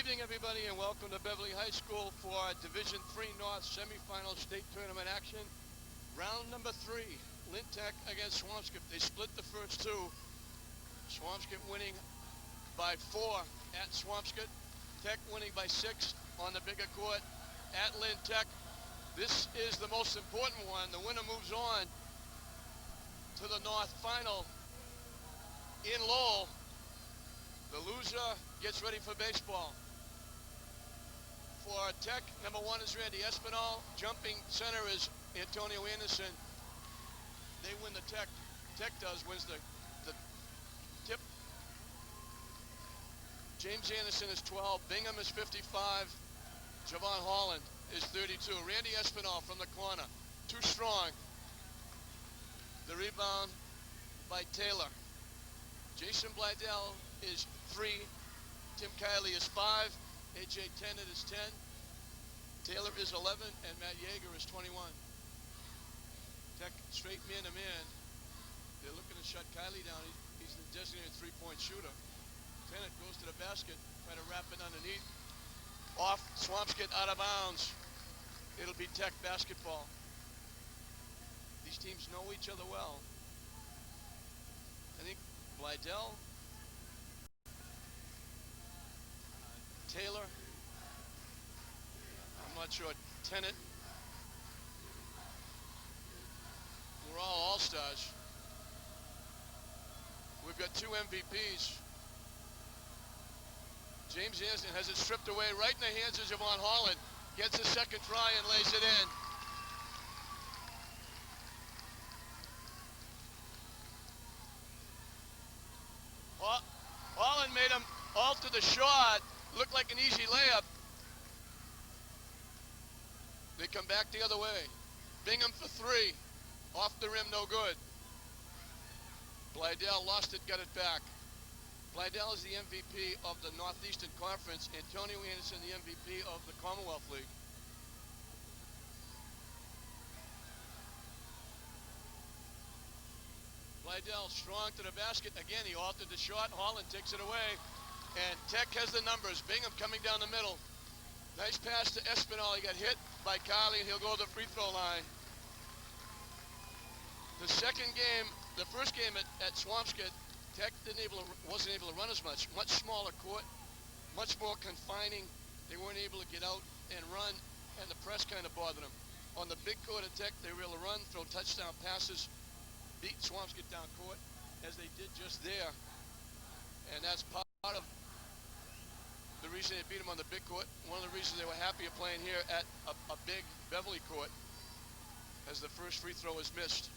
Evening, everybody, and welcome to Beverly High School for Division III North semifinal state tournament action. Round number 3, Lynn Tech against Swampscott. They split the first two. Swampscott winning by 4 at Swampscott. Tech winning by 6 on the bigger court at Lynn Tech. This is the most important one. The winner moves on to the North final in Lowell. The loser gets ready for baseball. For Tech, number 1 is Randy Espinal. Jumping center is Antonio Anderson. They win the Tech. Tech wins the tip. James Anderson is 12. Bingham is 55. Javon Holland is 32. Randy Espinal from the corner. Too strong. The rebound by Taylor. Jason Blydell is 3. Tim Kiley is 5. A.J. Tennant is 10. Taylor is 11. And Matt Yeager is 21. Tech straight man-to-man. They're looking to shut Kiley down. He's the designated three-point shooter. Tennant goes to the basket. Try to wrap it underneath. Off Swampscott, out of bounds. It'll be Tech basketball. These teams know each other well. I think Blydell, Taylor, I'm not sure, Tennant. We're all all-stars. We've got 2 MVPs. James Anderson has it stripped away right in the hands of Javon Holland. Gets a second try and lays it in. Holland made him alter the shot. Looked like an easy layup. They come back the other way. Bingham for 3. Off the rim, no good. Blydell lost it, got it back. Blydell is the MVP of the Northeastern Conference. Antonio Anderson, the MVP of the Commonwealth League. Blydell strong to the basket. Again, he altered the shot. Holland takes it away. And Tech has the numbers. Bingham coming down the middle. Nice pass to Espinal. He got hit by Kiley, and he'll go to the free throw line. The second game, the first game at Swampscott, Tech wasn't able to run as much. Much smaller court, much more confining. They weren't able to get out and run, and the press kind of bothered them. On the big court at Tech, they were able to run, throw touchdown passes, beat Swampscott down court, as they did just there. And that's part of the reason they beat them on the big court. One of the reasons they were happier playing here at a big Beverly court, as the first free throw is missed.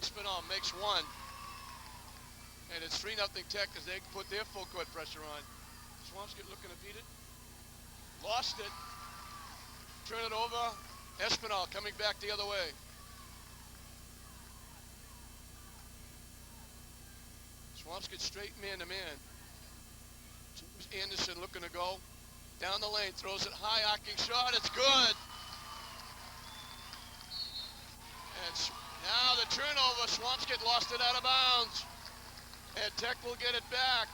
Espinal makes 1. And it's 3-0 Tech as they put their full court pressure on. Swampscott looking to beat it. Lost it. Turn it over. Espinal coming back the other way. Swampscott straight man-to-man. Anderson looking to go. Down the lane, throws it high, arcing shot. It's good. And now the turnover. Swampscott lost it out of bounds. And Tech will get it back.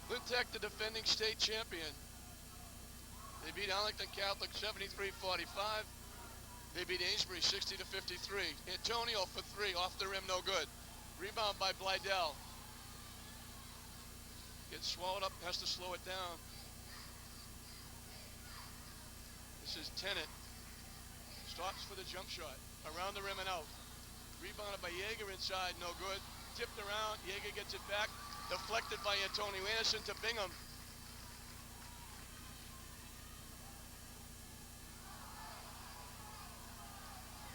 Lynn Tech, the defending state champion. They beat Arlington Catholic 73-45. They beat Amesbury 60-53. Antonio for 3, off the rim, no good. Rebound by Blydell. Gets swallowed up, has to slow it down. This is Tennant. Stops for the jump shot. Around the rim and out. Rebounded by Yeager inside, no good. Tipped around, Yeager gets it back. Deflected by Antonio Anderson to Bingham.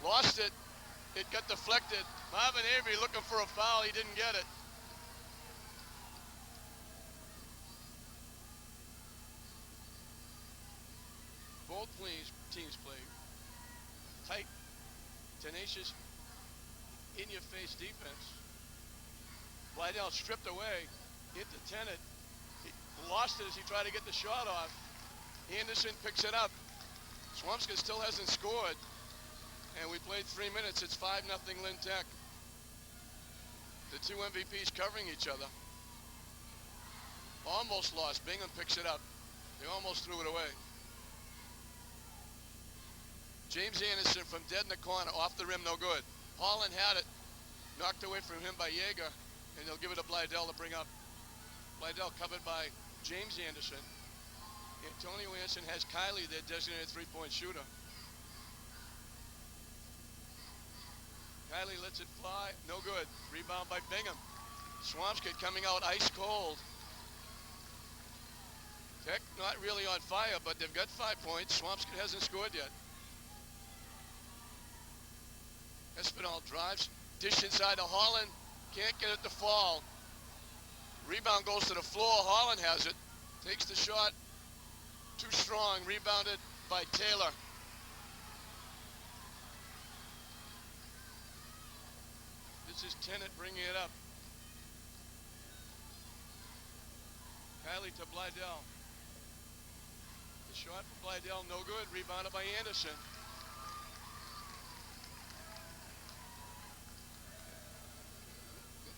Lost it. It got deflected. Marvin Avery looking for a foul. He didn't get it. Both teams play tight, tenacious, in-your-face defense. Blydell stripped away, hit the Tennant. He lost it as he tried to get the shot off. Anderson picks it up. Swampscott still hasn't scored. And we played 3 minutes. It's 5-0 Lynn Tech. The two MVPs covering each other. Almost lost. Bingham picks it up. They almost threw it away. James Anderson from dead in the corner, off the rim, no good. Holland had it, knocked away from him by Yeager, and they'll give it to Blydell to bring up. Blydell covered by James Anderson. Antonio Anderson has Kylie, their designated three-point shooter. Kylie lets it fly, no good. Rebound by Bingham. Swampscott coming out ice cold. Tech not really on fire, but they've got 5 points. Swampscott hasn't scored yet. Espinal drives, dish inside to Holland, can't get it to fall. Rebound goes to the floor, Holland has it, takes the shot, too strong, rebounded by Taylor. This is Tennant bringing it up. Kylie to Blydell. The shot from Blydell, no good, rebounded by Anderson.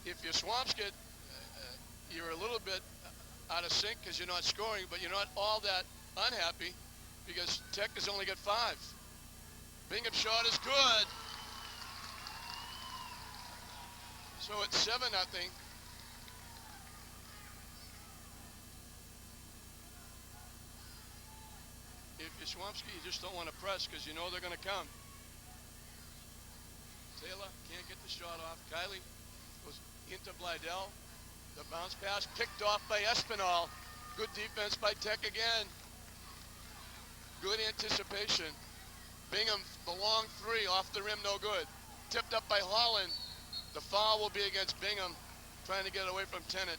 If you're Swampscott, you're a little bit out of sync because you're not scoring, but you're not all that unhappy because Tech has only got 5. Bingham's shot is good. So it's 7-0. If you're Swampscott, you just don't want to press because you know they're going to come. Taylor can't get the shot off. Kylie goes into Blydell. The bounce pass picked off by Espinal. Good defense by Tech again. Good anticipation. Bingham, the long three off the rim, no good. Tipped up by Holland. The foul will be against Bingham, trying to get away from Tennant.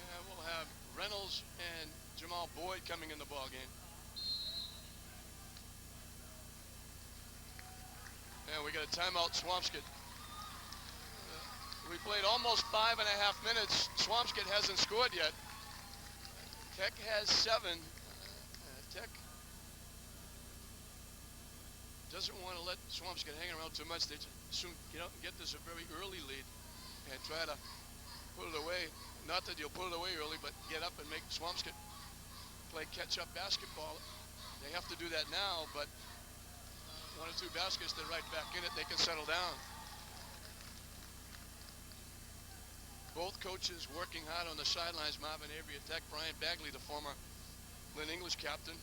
And we'll have Reynolds and Jamal Boyd coming in the ball game. And we got a timeout, Swampscott. We played almost 5.5 minutes. Swampscott hasn't scored yet. Tech has 7. Tech doesn't want to let Swampscott hang around too much. They soon get this a very early lead and try to put it away. Not that you'll put it away early, but get up and make Swampscott play catch-up basketball. They have to do that now, but 1 or 2 baskets, they're right back in it. They can settle down. Both coaches working hard on the sidelines. Marvin Avery at Tech, Brian Bagley, the former Lynn English captain,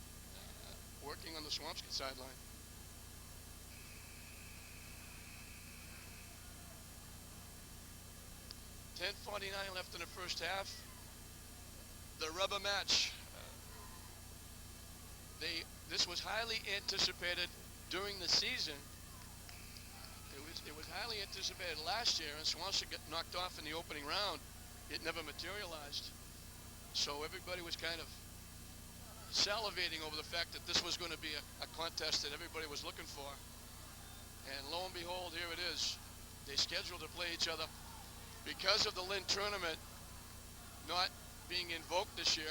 working on the Swampscott sideline. .49 left in the first half. The rubber match. This was highly anticipated during the season. It was highly anticipated last year, and Swampscott got knocked off in the opening round. It never materialized. So everybody was kind of salivating over the fact that this was going to be a contest that everybody was looking for. And lo and behold, here it is. They scheduled to play each other. Because of the Lynn tournament not being invoked this year,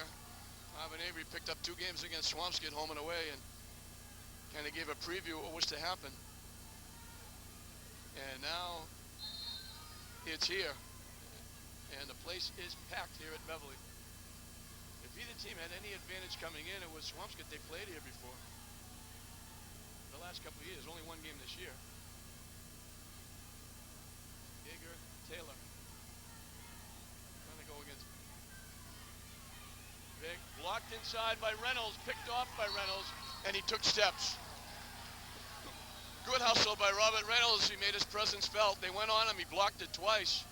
Marvin Avery picked up 2 games against Swampscott home and away and kind of gave a preview of what was to happen. And now it's here. And the place is packed here at Beverly. If either team had any advantage coming in, it was Swampscott. They played here before. The last couple of years, only 1 game this year. Yeager, Taylor. Trying to go against Big. Blocked inside by Reynolds, picked off by Reynolds, and he took steps. Good hustle by Robert Reynolds. He made his presence felt. They went on him. He blocked it twice.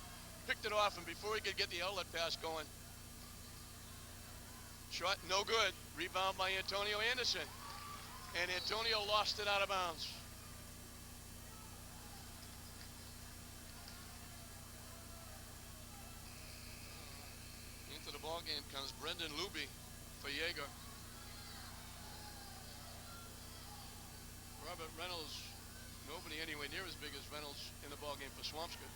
Picked it off, and before he could get the outlet pass going, shot no good. Rebound by Antonio Anderson. And Antonio lost it out of bounds. Into the ball game comes Brendan Luby for Yeager. Robert Reynolds, nobody anywhere near as big as Reynolds in the ball game for Swampscott.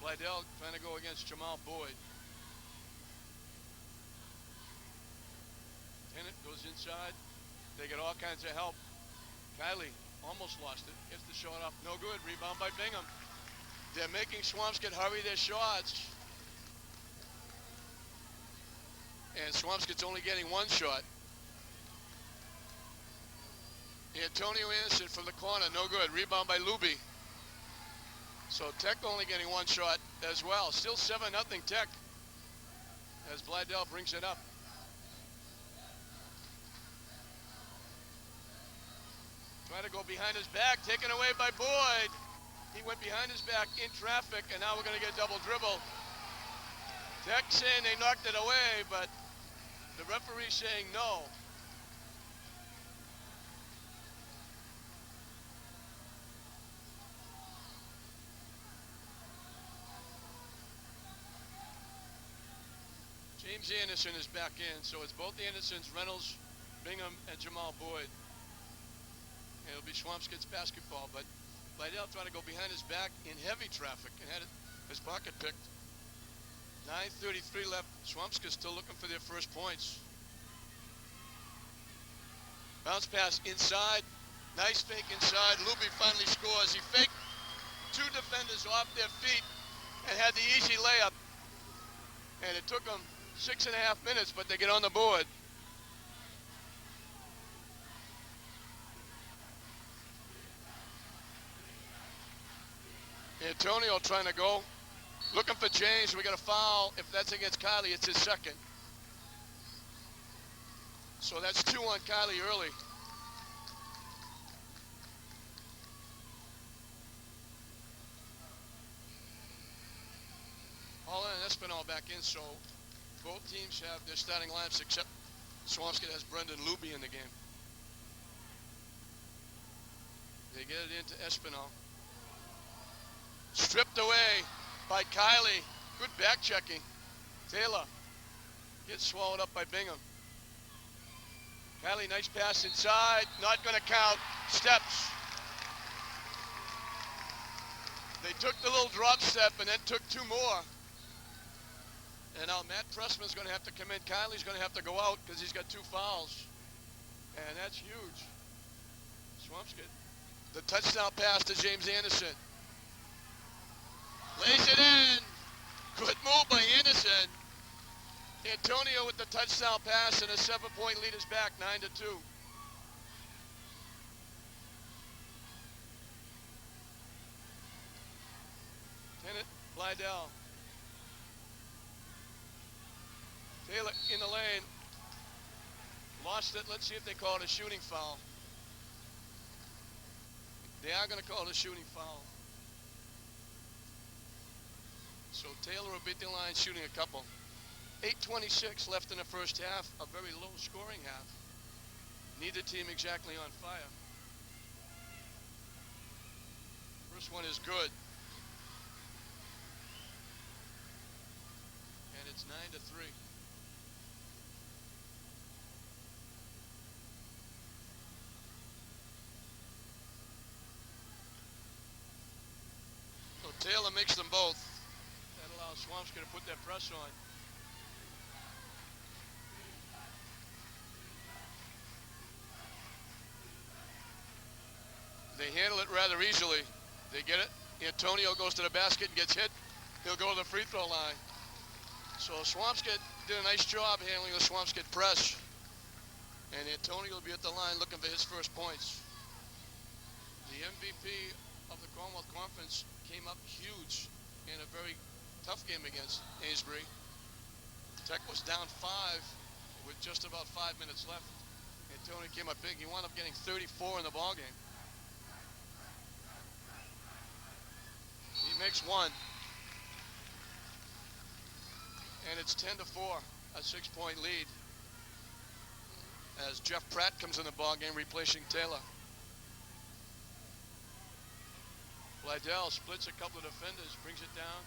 Blydell trying to go against Jamal Boyd. inside. They get all kinds of help. Kylie almost lost it. Gets the shot off. No good. Rebound by Bingham. They're making Swampscott hurry their shots. And Swampscott's only getting one shot. Antonio Anderson from the corner. No good. Rebound by Luby. So Tech only getting one shot as well. Still 7-0 Tech as Bladell brings it up. Trying to go behind his back, taken away by Boyd. He went behind his back in traffic, and now we're going to get double dribble. Tech saying they knocked it away, but the referee saying no. James Anderson is back in, so it's both the Andersons, Reynolds, Bingham, and Jamal Boyd. And it'll be Swampscott's basketball, but Bladell trying to go behind his back in heavy traffic and had his pocket picked. 9:33 left. Swampscott's still looking for their first points. Bounce pass inside. Nice fake inside. Luby finally scores. He faked two defenders off their feet and had the easy layup. And it took them 6.5 minutes, but they get on the board. Antonio trying to go. Looking for James. We got a foul. If that's against Kylie, it's his second. So that's 2 on Kylie early. Holland and Espinal back in, so both teams have their starting lineups except Swampscott has Brendan Luby in the game. They get it into Espinal. Stripped away by Kylie. Good back checking. Taylor gets swallowed up by Bingham. Kylie, nice pass inside. Not going to count. Steps. They took the little drop step and then took 2 more. And now Matt Pressman's going to have to come in. Kylie's going to have to go out because he's got 2 fouls. And that's huge. Swampscott. The touchdown pass to James Anderson. Lays it in. Good move by Anderson. Antonio with the touchdown pass and a 7-point lead is back, 9-2. Tennant, Bladell. Taylor in the lane. Lost it. Let's see if they call it a shooting foul. They are going to call it a shooting foul. So Taylor will beat the line shooting a couple. 8:26 left in the first half, a very low scoring half. Neither team exactly on fire. First one is good. And it's 9-3. So Taylor makes them both. That allows Swampscott to put that press on. They handle it rather easily. They get it. Antonio goes to the basket and gets hit. He'll go to the free throw line. So Swampscott did a nice job handling the Swampscott press. And Antonio will be at the line looking for his first points. The MVP of the Commonwealth Conference came up huge in a very tough game against Amesbury. Tech was down 5 with just about 5 minutes left. Antonio came up big. He wound up getting 34 in the ball game. He makes one. And it's 10-4, a 6-point lead. As Jeff Pratt comes in the ball game replacing Taylor. Bladell splits a couple of defenders, brings it down,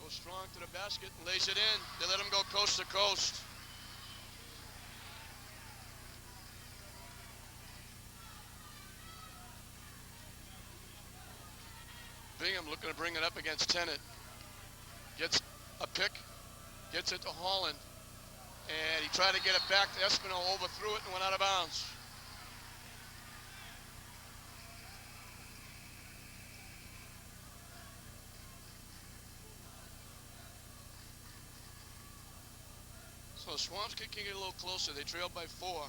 goes strong to the basket and lays it in. They let him go coast to coast. Bingham looking to bring it up against Tennant. Gets a pick, gets it to Holland. And he tried to get it back to Espino, overthrew it and went out of bounds. So Swampscott can get a little closer. They trail by 4.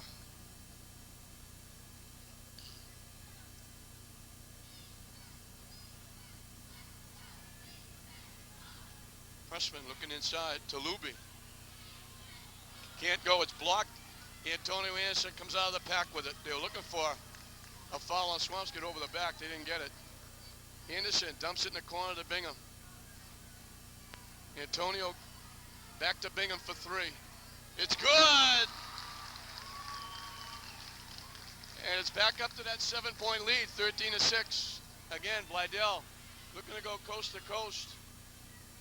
Pressman looking inside to Luby. Can't go, it's blocked. Antonio Anderson comes out of the pack with it. They were looking for a foul on Swampscott over the back. They didn't get it. Anderson dumps it in the corner to Bingham. Antonio back to Bingham for 3. It's good! And it's back up to that 7-point lead, 13-6. Again, Blydell looking to go coast to coast.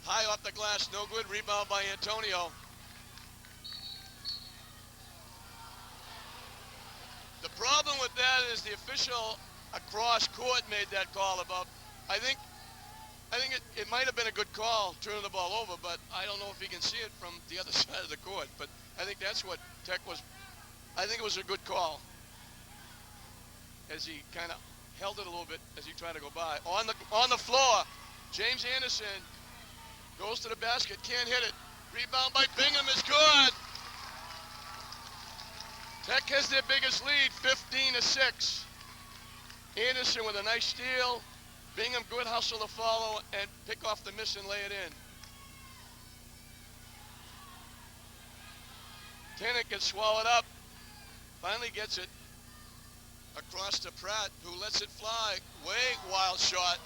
High off the glass, no good. Rebound by Antonio. The problem with that is the official across court made that call about, I think it might have been a good call, turning the ball over, but I don't know if he can see it from the other side of the court. But I think that's what Tech was, I think it was a good call, as he kind of held it a little bit as he tried to go by. On the floor, James Anderson goes to the basket, can't hit it. Rebound by Bingham is good. Tech has their biggest lead, 15-6. Anderson with a nice steal. Bingham, good hustle to follow and pick off the miss and lay it in. Tennant gets swallowed up. Finally gets it across to Pratt, who lets it fly. Way wild shot.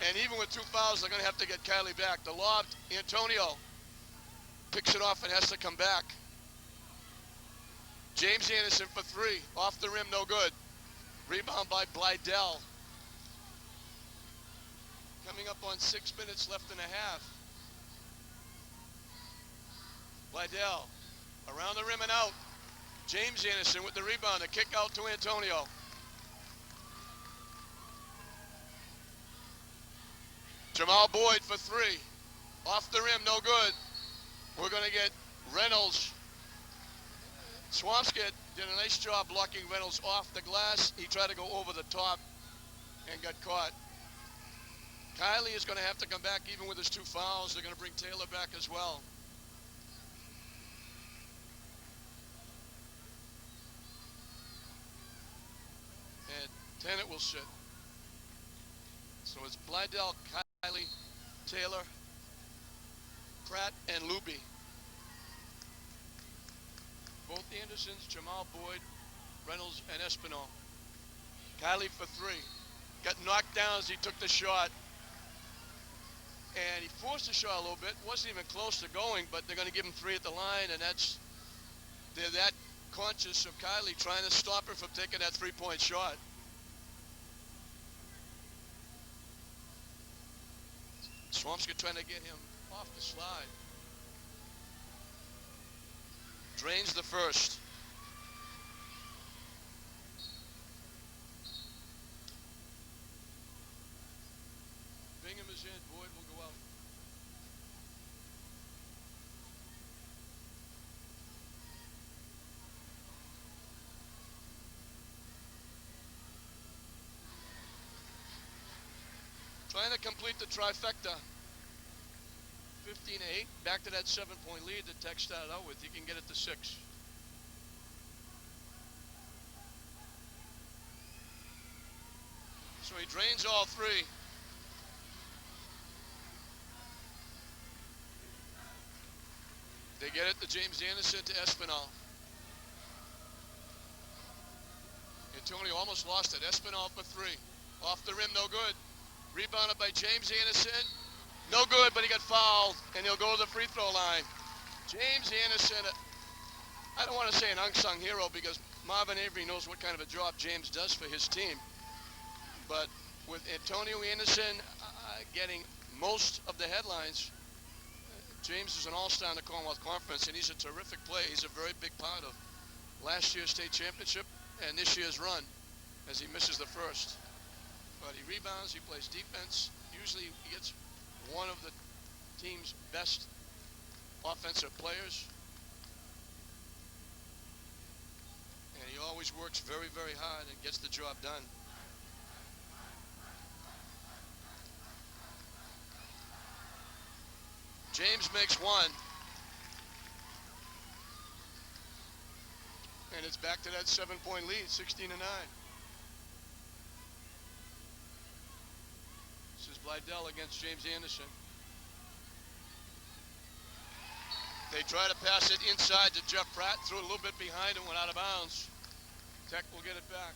And even with 2 fouls, they're going to have to get Kylie back. The lob, Antonio picks it off and has to come back. James Anderson for 3. Off the rim, no good. Rebound by Blydell. Coming up on 6 minutes left and a half. Blydell around the rim and out. James Anderson with the rebound. The kick out to Antonio. Jamal Boyd for 3. Off the rim, no good. We're going to get Reynolds. Swampscott did a nice job blocking Reynolds off the glass. He tried to go over the top and got caught. Kylie is going to have to come back even with his 2 fouls. They're going to bring Taylor back as well. And Tennant will sit. So it's Blydell, Kylie, Taylor, Pratt, and Luby. Both Andersons, Jamal Boyd, Reynolds, and Espino. Kylie for 3. Got knocked down as he took the shot. And he forced the shot a little bit. Wasn't even close to going, but they're going to give him 3 at the line, and they're that conscious of Kylie trying to stop her from taking that 3-point shot. Swampscott trying to get him off the slide. Drains the first. Bingham is in. Boyd will go out. Trying to complete the trifecta. 15-8, back to that 7-point lead that Tech started out with. You can get it to 6. So he drains all 3. They get it to James Anderson to Espinal. Antonio almost lost it. Espinal for 3. Off the rim, no good. Rebounded by James Anderson. No good, but he got fouled, and he'll go to the free throw line. James Anderson, I don't want to say an unsung hero because Marvin Avery knows what kind of a job James does for his team. But with Antonio Anderson getting most of the headlines, James is an all-star in the Commonwealth Conference, and he's a terrific player. He's a very big part of last year's state championship and this year's run as he misses the first. But he rebounds, he plays defense. Usually he gets one of the team's best offensive players. And he always works very, very hard and gets the job done. James makes one. And it's back to that 7-point lead, 16-9. This is Blydell against James Anderson. They try to pass it inside to Jeff Pratt, threw it a little bit behind and went out of bounds. Tech will get it back.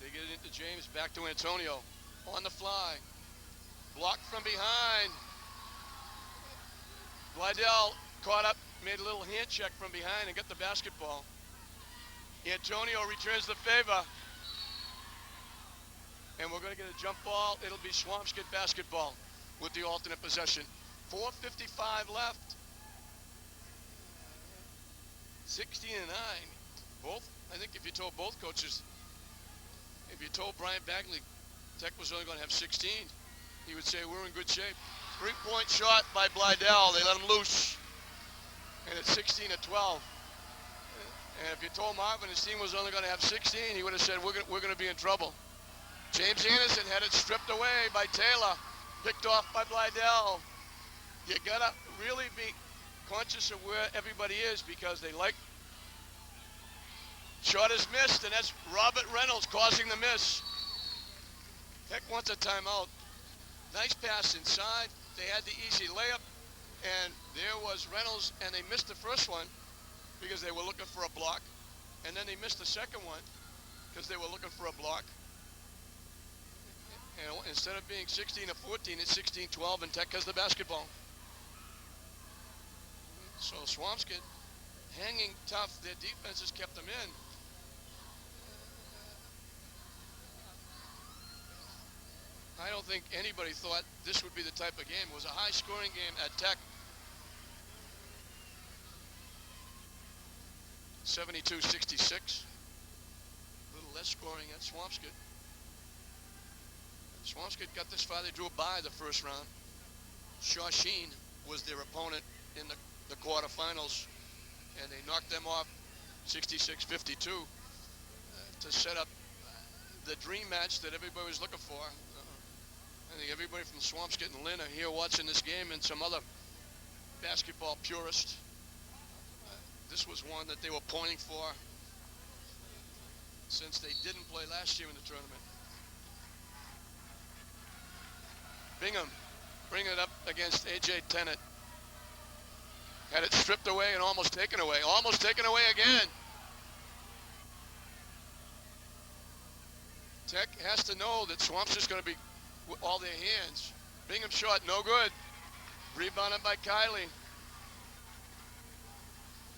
They get it into James, back to Antonio. On the fly. Blocked from behind. Blydell caught up, made a little hand check from behind and got the basketball. Antonio returns the favor. And we're going to get a jump ball. It'll be Swampscott basketball with the alternate possession. 4:55 left. 16-9. Both, I think if you told both coaches, if you told Brian Bagley Tech was only going to have 16, he would say we're in good shape. 3-point shot by Blydell. They let him loose. And it's 16-12. And if you told Marvin his team was only going to have 16, he would have said we're going to be in trouble. James Anderson had it stripped away by Taylor, picked off by Blydell. You gotta really be conscious of where everybody is because they like. Shot is missed, and that's Robert Reynolds causing the miss. Tech wants a timeout. Nice pass inside. They had the easy layup, and there was Reynolds, and they missed the first one because they were looking for a block, and then they missed the second one because they were looking for a block. And instead of being 16-14, it's 16-12, and Tech has the basketball. So Swampscott hanging tough. Their defense has kept them in. I don't think anybody thought this would be the type of game. It was a high-scoring game at Tech. 72-66. A little less scoring at Swampscott. Swampscott got this far. They drew a bye the first round. Shawsheen was their opponent in the quarterfinals, and they knocked them off 66-52 to set up the dream match that everybody was looking for. I think everybody from Swampscott and Lynn are here watching this game, and some other basketball purists. This was one that they were pointing for since they didn't play last year in the tournament. Bingham bringing it up against A.J. Tennant. Had it stripped away and almost taken away. Almost taken away again. Tech has to know that Swamp's just going to be with all their hands. Bingham shot, no good. Rebounded by Kiley.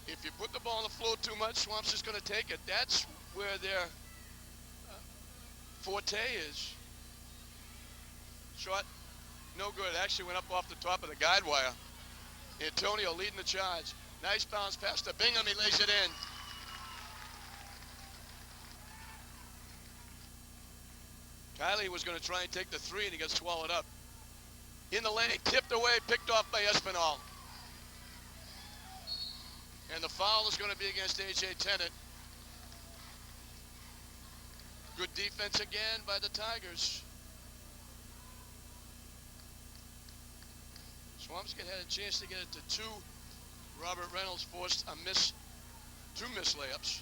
If you put the ball on the floor too much, Swamp's just going to take it. That's where their forte is. Shot, no good. Actually went up off the top of the guide wire. Antonio leading the charge. Nice bounce pass to Bingham. He lays it in. Kiley was going to try and take the three, and he got swallowed up. In the lane, tipped away, picked off by Espinal. And the foul is going to be against A.J. Tennant. Good defense again by the Tigers. Swampscott had a chance to get it to two. Robert Reynolds forced two missed layups.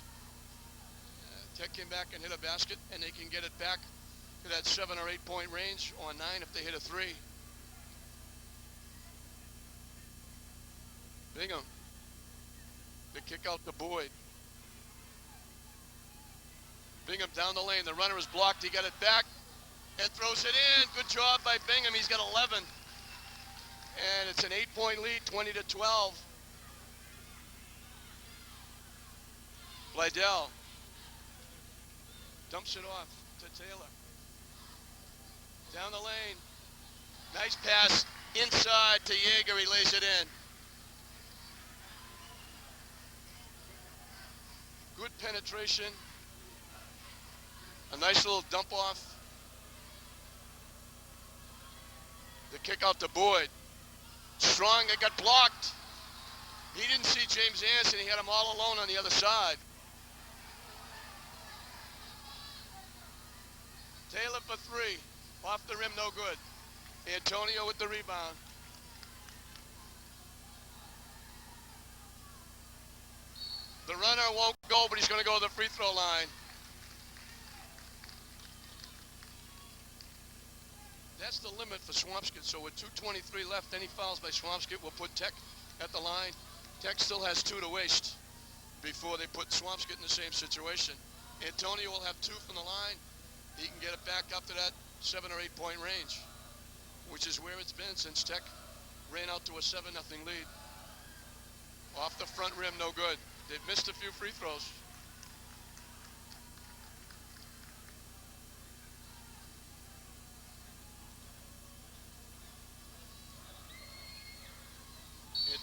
Tech came back and hit a basket, and they can get it back to that 7 or 8 point range, or 9 if they hit a three. Bingham. The kick out to Boyd. Bingham down the lane. The runner is blocked. He got it back and throws it in. Good job by Bingham. He's got 11. And it's an 8 point lead, 20-12. Blydell dumps it off to Taylor. Down the lane. Nice pass inside to Yeager. He lays it in. Good penetration. A nice little dump off. The kick out to Boyd. Strong, it got blocked. He didn't see James Anderson. He had him all alone on the other side. Taylor for three. Off the rim, no good. Antonio with the rebound. The runner won't go, but he's going to go to the free throw line. That's the limit for Swampscott. So with 2:23 left, any fouls by Swampscott will put Tech at the line. Tech still has 2 to waste before they put Swampscott in the same situation. Antonio will have 2 from the line. He can get it back up to that 7 or 8 point range, which is where it's been since Tech ran out to a 7-0 lead. Off the front rim, no good. They've missed a few free throws.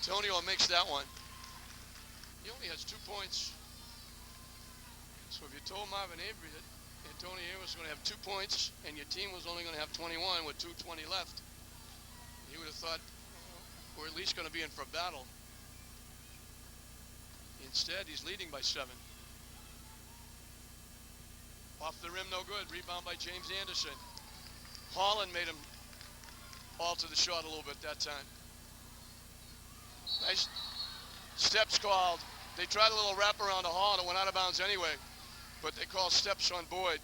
Antonio makes that one. He only has 2 points. So if you told Marvin Avery that Antonio was going to have 2 points and your team was only going to have 21 with 2:20 left, he would have thought, we're at least going to be in for a battle. Instead, he's leading by 7. Off the rim, no good. Rebound by James Anderson. Holland made him alter the shot a little bit that time. Nice steps called. They tried a little wraparound to Holland. It went out of bounds anyway, but they called steps on Boyd.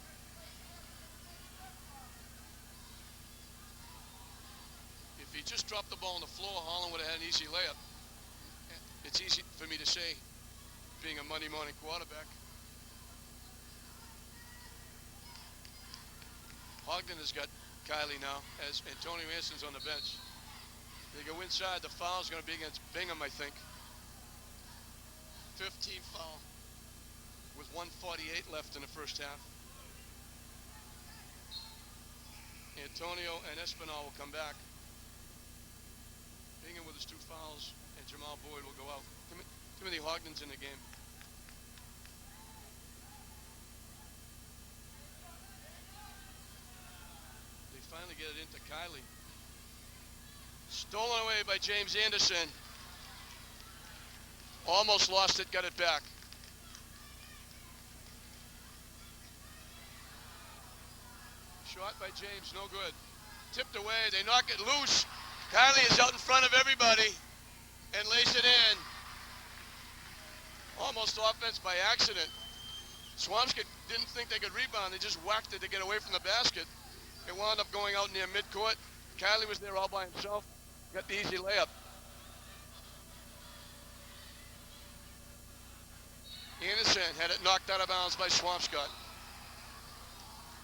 If he just dropped the ball on the floor, Holland would have had an easy layup. It's easy for me to say, being a Monday morning quarterback. Ogden has got Kylie now, as Antonio Anderson's on the bench. They go inside. The foul's going to be against Bingham, I think. 15th foul with 1:48 left in the first half. Antonio and Espinal will come back. Bingham with his 2 fouls, and Jamal Boyd will go out. Timothy Ogden's in the game. They finally get it into Kylie. Stolen away by James Anderson. Almost lost it, got it back. Shot by James, no good. Tipped away, they knock it loose. Kylie is out in front of everybody and lays it in. Almost offense by accident. Swampscott didn't think they could rebound. They just whacked it to get away from the basket. It wound up going out near midcourt. Kylie was there all by himself. Got the easy layup. Anderson had it knocked out of bounds by Swampscott.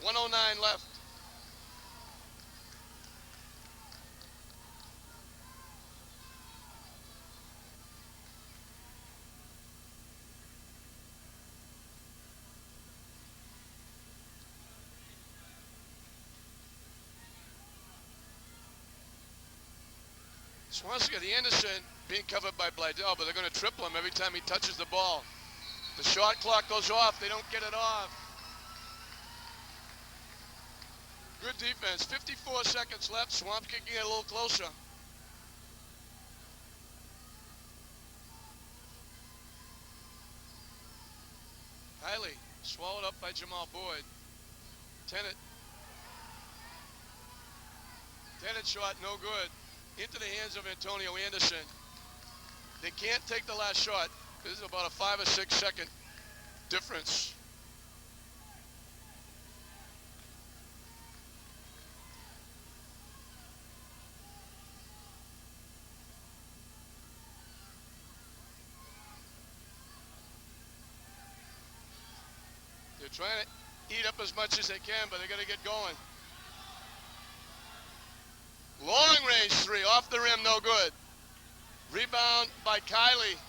1:09 left. Swampscott, Anderson being covered by Blydell, but they're going to triple him every time he touches the ball. The shot clock goes off. They don't get it off. Good defense. 54 seconds left. Swampscott can get a little closer. Kylie swallowed up by Jamal Boyd. Tennant shot, no good. Into the hands of Antonio Anderson. They can't take the last shot. This is about a 5 or 6 second difference. They're trying to eat up as much as they can, but they got to get going. Long range 3, off the rim, no good. Rebound by Kylie.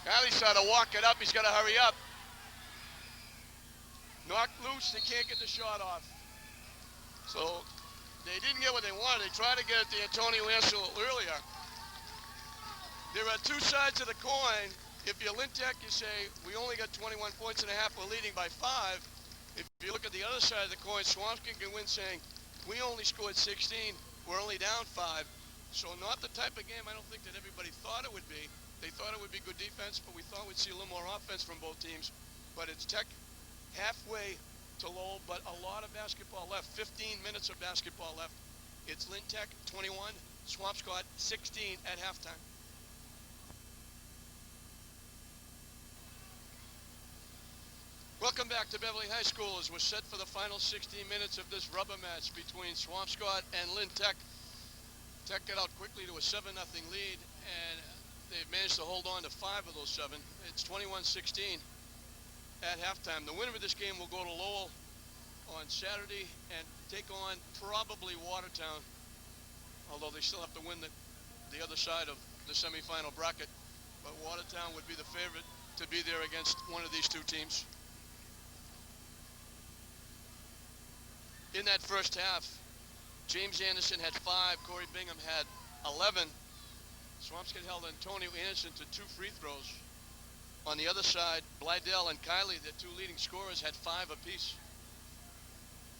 Kylie's trying to walk it up. He's got to hurry up. Knocked loose. They can't get the shot off. So they didn't get what they wanted. They tried to get it to Antonio Anderson earlier. There are 2 sides of the coin. If you're Lynn Tech, you say, we only got 21 points and a half. We're leading by 5. If you look at the other side of the coin, Swampscott can win saying, we only scored 16. We're only down 5. So not the type of game I don't think that everybody thought it would be. They thought it would be good defense, but we thought we'd see a little more offense from both teams. But it's Tech halfway to Lowell, but a lot of basketball left. 15 minutes of basketball left. It's Lynn Tech 21, Swampscott 16 at halftime. Welcome back to Beverly High School as we're set for the final 16 minutes of this rubber match between Swampscott and Lynn Tech. Tech got out quickly to a 7-0 lead, and they've managed to hold on to 5 of those 7. It's 21-16 at halftime. The winner of this game will go to Lowell on Saturday and take on probably Watertown, although they still have to win the other side of the semifinal bracket. But Watertown would be the favorite to be there against one of these two teams. In that first half, James Anderson had 5, Corey Bingham had 11. Swampscott held Antonio Anderson to 2 free throws. On the other side, Blydell and Kylie, the 2 leading scorers, had 5 apiece.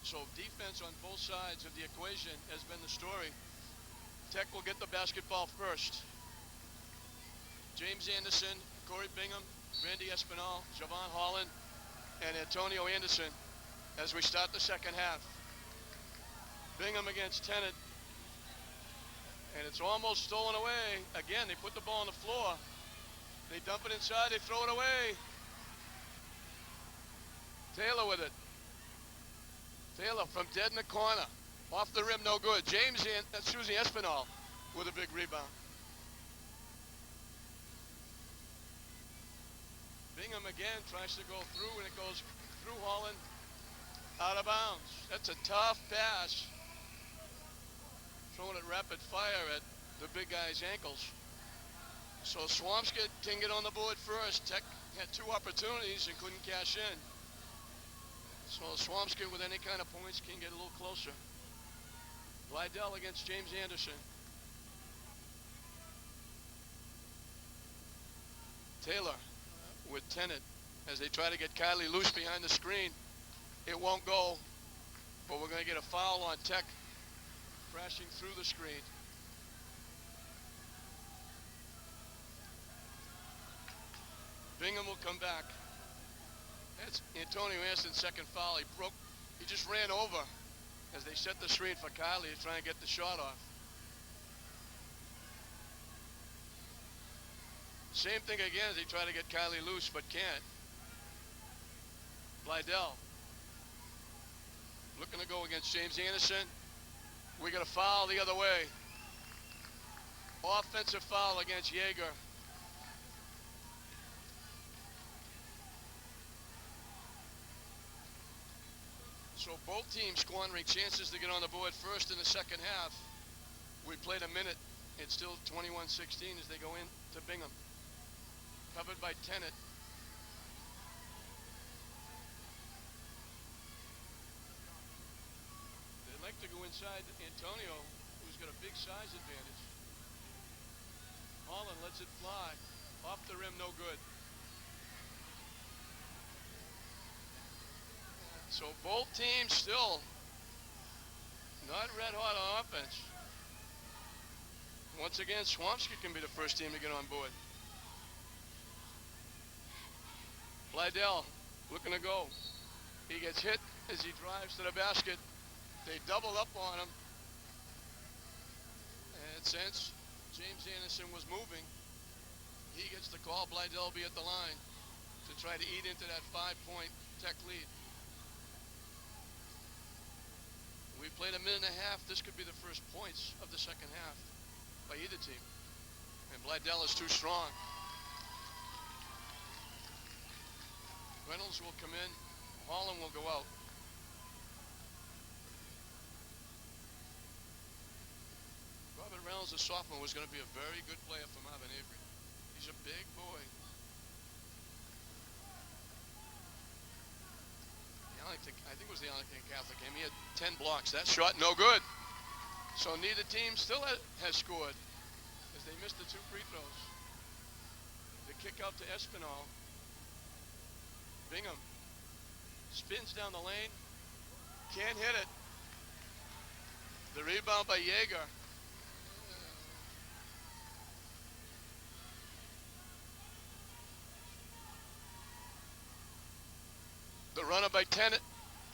So defense on both sides of the equation has been the story. Tech will get the basketball first. James Anderson, Corey Bingham, Randy Espinal, Javon Holland, and Antonio Anderson as we start the second half. Bingham against Tennant, and it's almost stolen away. Again, they put the ball on the floor. They dump it inside, they throw it away. Taylor with it. Taylor from dead in the corner. Off the rim, no good. Susie Espinal with a big rebound. Bingham again tries to go through, and it goes through Holland, out of bounds. That's a tough pass. Throwing it rapid fire at the big guy's ankles. So Swampscott can get on the board first. Tech had 2 opportunities and couldn't cash in. So Swampscott with any kind of points can get a little closer. Blydell against James Anderson. Taylor with Tennant as they try to get Kylie loose behind the screen. It won't go, but we're going to get a foul on Tech crashing through the screen. Bingham will come back. That's Antonio Anderson's second foul. He just ran over as they set the screen for Kylie to try and get the shot off. Same thing again as they try to get Kylie loose, but can't. Blydell looking to go against James Anderson. We got a foul the other way. Offensive foul against Yeager. So both teams squandering chances to get on the board first in the second half. We played a minute. It's still 21-16 as they go in to Bingham. Covered by Tennant. They'd like to go inside Antonio, who's got a big size advantage. Holland lets it fly. Off the rim, no good. So both teams still not red hot on offense. Once again, Swampscott can be the first team to get on board. Blydell looking to go. He gets hit as he drives to the basket. They double up on him. And since James Anderson was moving, he gets the call. Blydell will be at the line to try to eat into that 5-point Tech lead. We played a minute and a half. This could be the first points of the second half by either team. And Blydell is too strong. Reynolds will come in. Holland will go out. Robert Reynolds, a sophomore, was going to be a very good player for Marvin Avery. He's a big boy. I think it was the Arlington Catholic game. He had 10 blocks. That shot, no good. So neither team still has scored as they missed the 2 free throws. The kick out to Espinal. Bingham spins down the lane. Can't hit it. The rebound by Yeager. Runner by Tennant.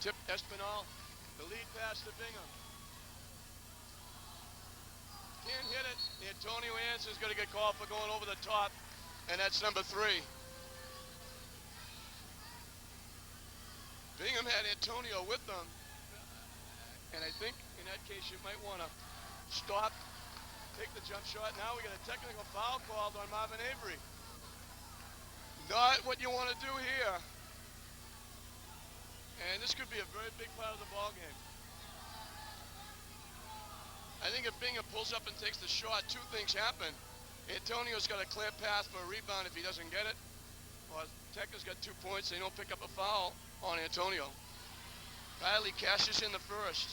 Tip Espinal. The lead pass to Bingham. Can't hit it. Antonio Anderson's going to get called for going over the top, and that's number 3. Bingham had Antonio with them, and I think in that case you might want to stop, take the jump shot. Now we got a technical foul called on Marvin Avery. Not what you want to do here. And this could be a very big part of the ball game. I think if Bingham pulls up and takes the shot, 2 things happen. Antonio's got a clear path for a rebound if he doesn't get it. Or Tech has got 2 points. They don't pick up a foul on Antonio. Kiley cashes in the first.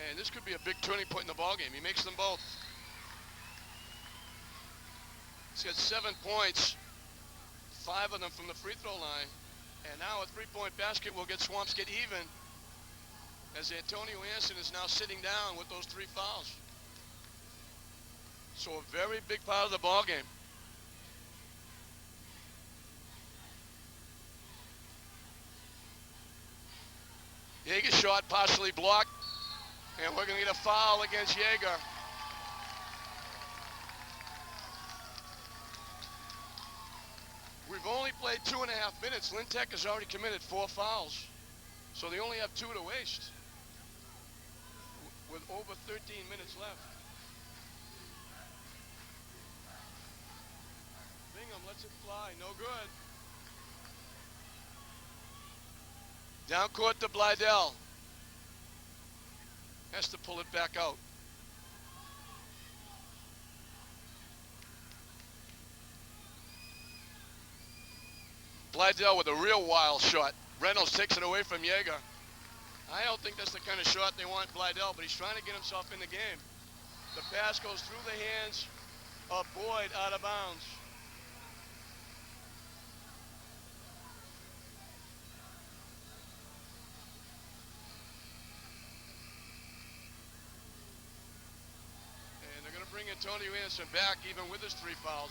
And this could be a big turning point in the ball game. He makes them both. He's got 7 points, 5 of them from the free throw line. And now a 3-point basket will get Swampscott even, as Antonio Anderson is now sitting down with those 3 fouls. So a very big part of the ball game. Yeager's shot partially blocked, and we're going to get a foul against Yeager. We've only played 2.5 minutes. Lynn Tech has already committed 4 fouls, so they only have 2 to waste with over 13 minutes left. Bingham lets it fly, no good. Down court to Blydell. Has to pull it back out. Blydell with a real wild shot. Reynolds takes it away from Yeager. I don't think that's the kind of shot they want Blydell, but he's trying to get himself in the game. The pass goes through the hands of Boyd out of bounds. And they're going to bring Antonio Anderson back even with his 3 fouls.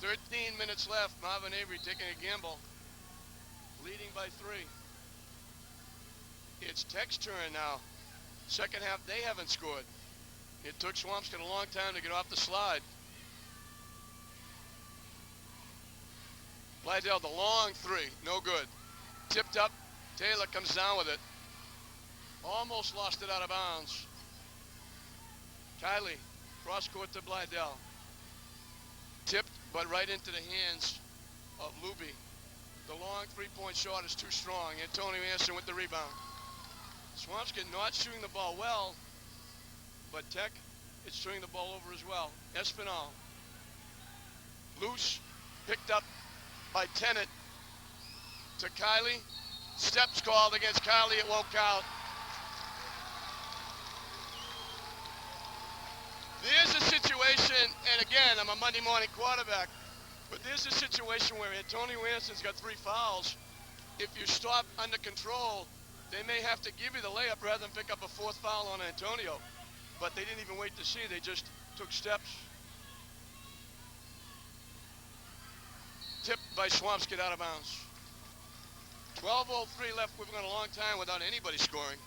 13 minutes left. Marvin Avery taking a gamble, leading by 3. It's Tech's turn now. Second half, they haven't scored. It took Swampscott a long time to get off the slide. Blydell, the long 3, no good. Tipped up, Taylor comes down with it. Almost lost it out of bounds. Kiley, cross court to Blydell. Tipped, but right into the hands of Luby. The long 3-point shot is too strong. Antonio Anderson with the rebound. Swampscott not shooting the ball well, but Tech is turning the ball over as well. Espinal. Loose, picked up by Tennant to Kiley. Steps called against Kiley, it won't count. There's a situation, and again, I'm a Monday morning quarterback, but there's a situation where Antonio Anderson's got 3 fouls. If you stop under control, they may have to give you the layup rather than pick up a 4th foul on Antonio. But they didn't even wait to see, they just took steps. Tipped by Swampscott out of bounds. 12:03 left. We've gone a long time without anybody scoring.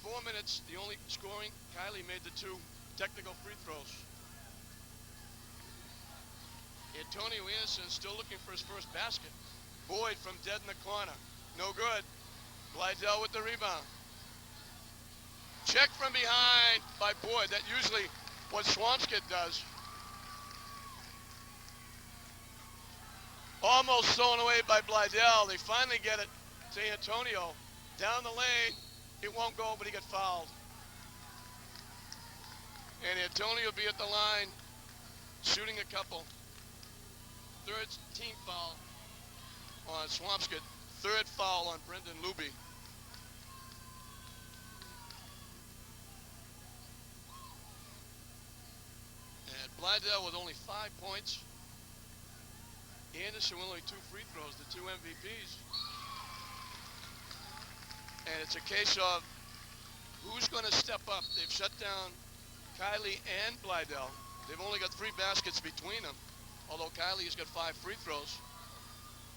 4 minutes, the only scoring. Kiley made the 2 technical free throws. Antonio Anderson still looking for his first basket. Boyd from dead in the corner. No good. Blydell with the rebound. Check from behind by Boyd. That's usually what Swampscott does. Almost thrown away by Blydell. They finally get it to Antonio. Down the lane. It won't go, but he got fouled. And Antonio will be at the line, shooting a couple. 3rd team foul on Swampscott. 3rd foul on Brendan Luby. And Blydell with only 5 points. Anderson with only 2 free throws, the 2 MVPs. And it's a case of who's going to step up. They've shut down Kylie and Blydell. They've only got 3 baskets between them, although Kylie has got 5 free throws.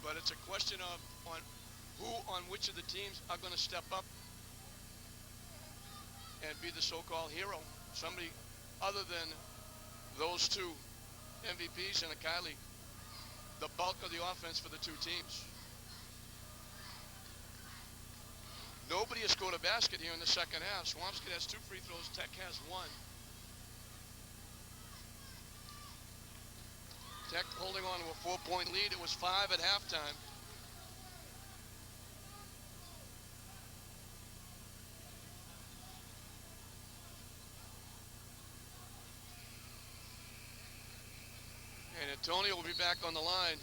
But it's a question of on which of the teams are going to step up and be the so-called hero. Somebody other than those 2 MVPs and a Kylie, the bulk of the offense for the 2 teams. Nobody has scored a basket here in the second half. Swampscott has 2 free throws. Tech has 1. Tech holding on to a 4-point lead. It was 5 at halftime. And Antonio will be back on the line,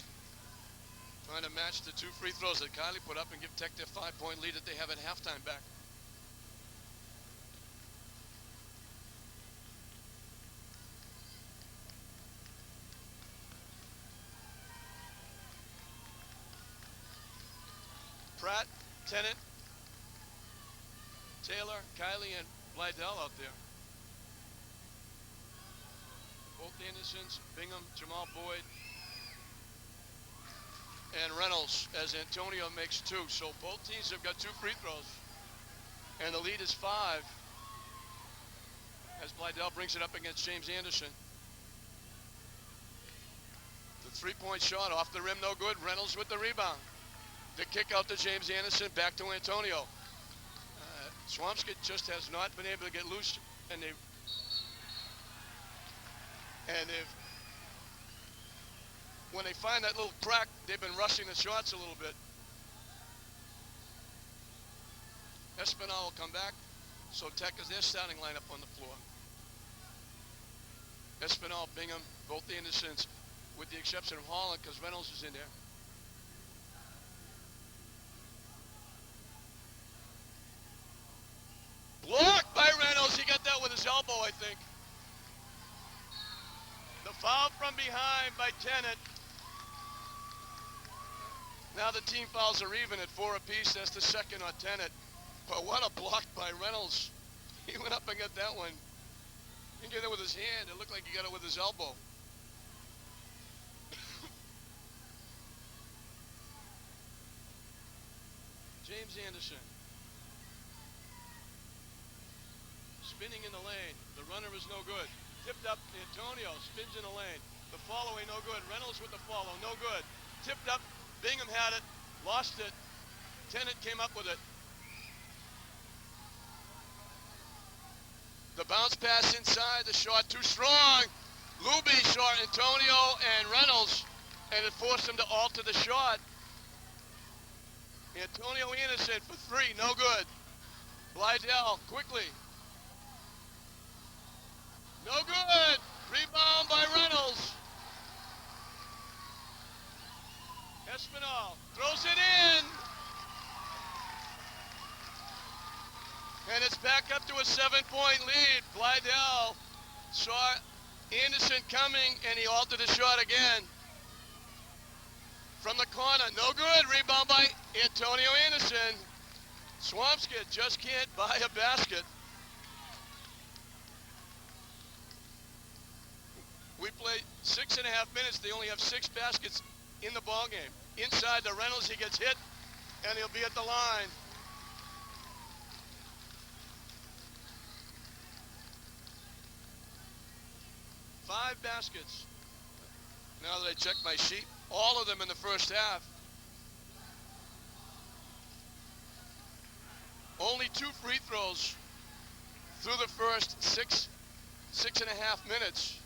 trying to match the 2 free throws that Kylie put up and give Tech their 5-point lead that they have at halftime back. Pratt, Tennant, Taylor, Kylie, and Blydell out there. Both Andersons, Bingham, Jamal Boyd, and Reynolds as Antonio makes 2. So both teams have got 2 free throws. And the lead is 5 as Blydell brings it up against James Anderson. The 3-point shot off the rim, no good. Reynolds with the rebound. The kick out to James Anderson, back to Antonio. Swampscott just has not been able to get loose, and they've when they find that little crack, they've been rushing the shots a little bit. Espinal will come back, so Tech is their starting lineup on the floor. Espinal, Bingham, both the Andersons, with the exception of Holland, because Reynolds is in there. Blocked by Reynolds. He got that with his elbow, I think. The foul from behind by Tennant. Now the team fouls are even at 4 apiece. That's the second on Tennant. But what a block by Reynolds. He went up and got that one. He didn't get it with his hand. It looked like he got it with his elbow. James Anderson. Spinning in the lane. The runner is no good. Tipped up, Antonio spins in the lane. The follow-away no good. Reynolds with the follow, no good. Tipped up, Bingham had it, lost it. Tennant came up with it. The bounce pass inside, the shot too strong. Luby shot Antonio and Reynolds, and it forced him to alter the shot. Antonio Anderson for 3, no good. Blydell quickly. No good. Rebound by Reynolds. Espinal throws it in. And it's back up to a 7-point lead. Blydell saw Anderson coming, and he altered the shot again. From the corner, no good. Rebound by Antonio Anderson. Swampscott just can't buy a basket. We played 6.5 minutes. They only have 6 baskets in the ball game. Inside the Reynolds, he gets hit, and he'll be at the line. Five baskets. Now that I check my sheet, all of them in the first half. Only 2 free throws through the first 6.5 minutes.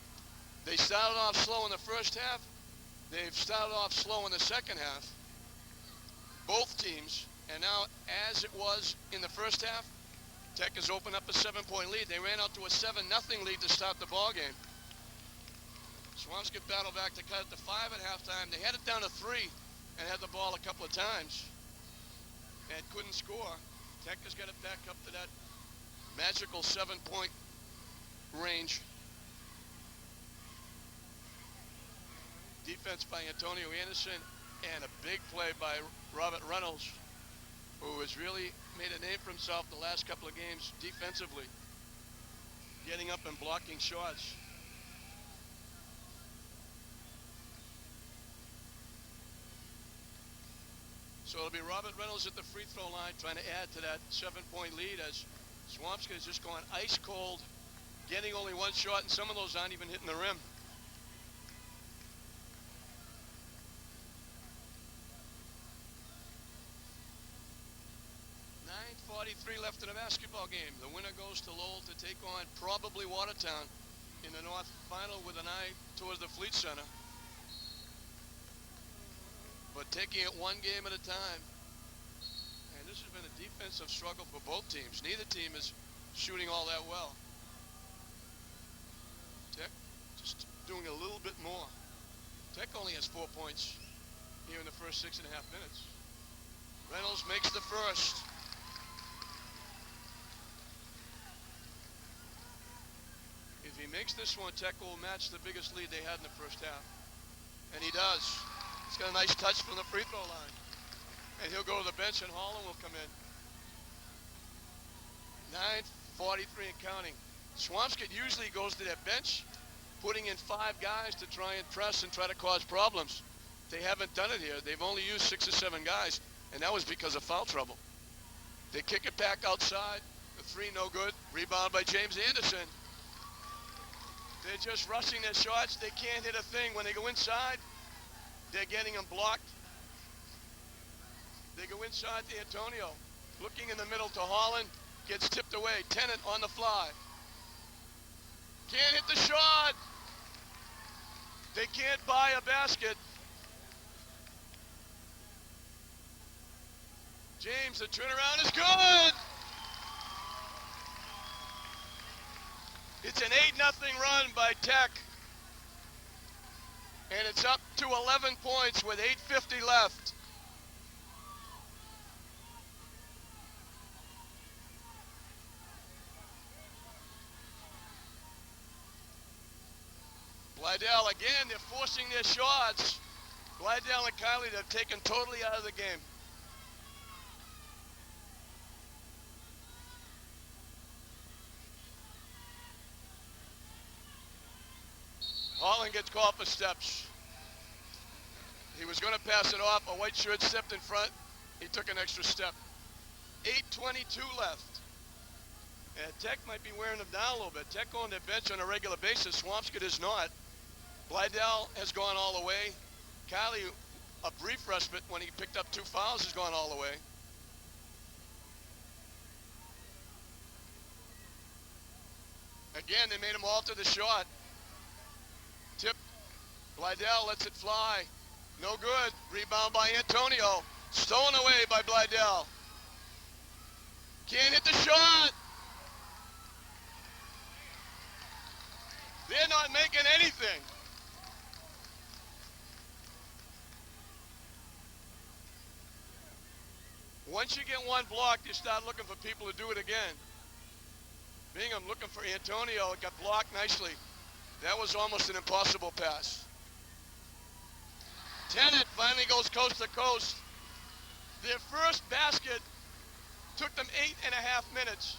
They started off slow in the first half. They've started off slow in the second half. Both teams. And now, as it was in the first half, Tech has opened up a 7-point lead. They ran out to a 7-0 lead to start the ball game. Swampscott battled back to cut it to 5 at halftime. They had it down to 3 and had the ball a couple of times and couldn't score. Tech has got it back up to that magical 7-point range. Defense by Antonio Anderson and a big play by Robert Reynolds, who has really made a name for himself the last couple of games defensively. getting up and blocking shots. So it'll be Robert Reynolds at the free throw line trying to add to that 7-point lead as Swampscott is just going ice cold, getting only one shot, and some of those aren't even hitting the rim. 9:43 left in the basketball game. The winner goes to Lowell to take on probably Watertown in the North final with an eye towards the Fleet Center. But taking it one game at a time. And this has been a defensive struggle for both teams. Neither team is shooting all that well. Tech just doing a little bit more. Tech only has 4 points here in the first 6.5 minutes. Reynolds makes the first. If he makes this one, Tech will match the biggest lead they had in the first half. And he does. He's got a nice touch from the free throw line. And he'll go to the bench and Holland will come in. 9:43 and counting. Swampscott usually goes to their bench, putting in 5 guys to try and press and try to cause problems. They haven't done it here. They've only used 6 or 7 guys, and that was because of foul trouble. They kick it back outside. The 3 no good. Rebound by James Anderson. They're just rushing their shots. They can't hit a thing. When they go inside, they're getting them blocked. They go inside to Antonio. Looking in the middle to Holland. Gets tipped away. Tennant on the fly. Can't hit the shot. They can't buy a basket. James, the turnaround is good. It's an 8-0 run by Tech. And it's up to 11 points with 8:50 left. Blydell again, they're forcing their shots. Blydell and Kylie have taken totally out of the game. Holland gets called for steps. He was going to pass it off. A white shirt stepped in front. He took an extra step. 8:22 left. And Tech might be wearing them down a little bit. Tech on their bench on a regular basis. Swampscott is not. Blydell has gone all the way. Kylie, a brief respite when he picked up 2 fouls, has gone all the way. Again, they made him alter the shot. Tip. Blydell lets it fly. No good. Rebound by Antonio. Stolen away by Blydell. Can't hit the shot. They're not making anything. Once you get one blocked, you start looking for people to do it again. Bingham looking for Antonio. It got blocked nicely. That was almost an impossible pass. Tennant finally goes coast to coast. Their first basket took them 8.5 minutes.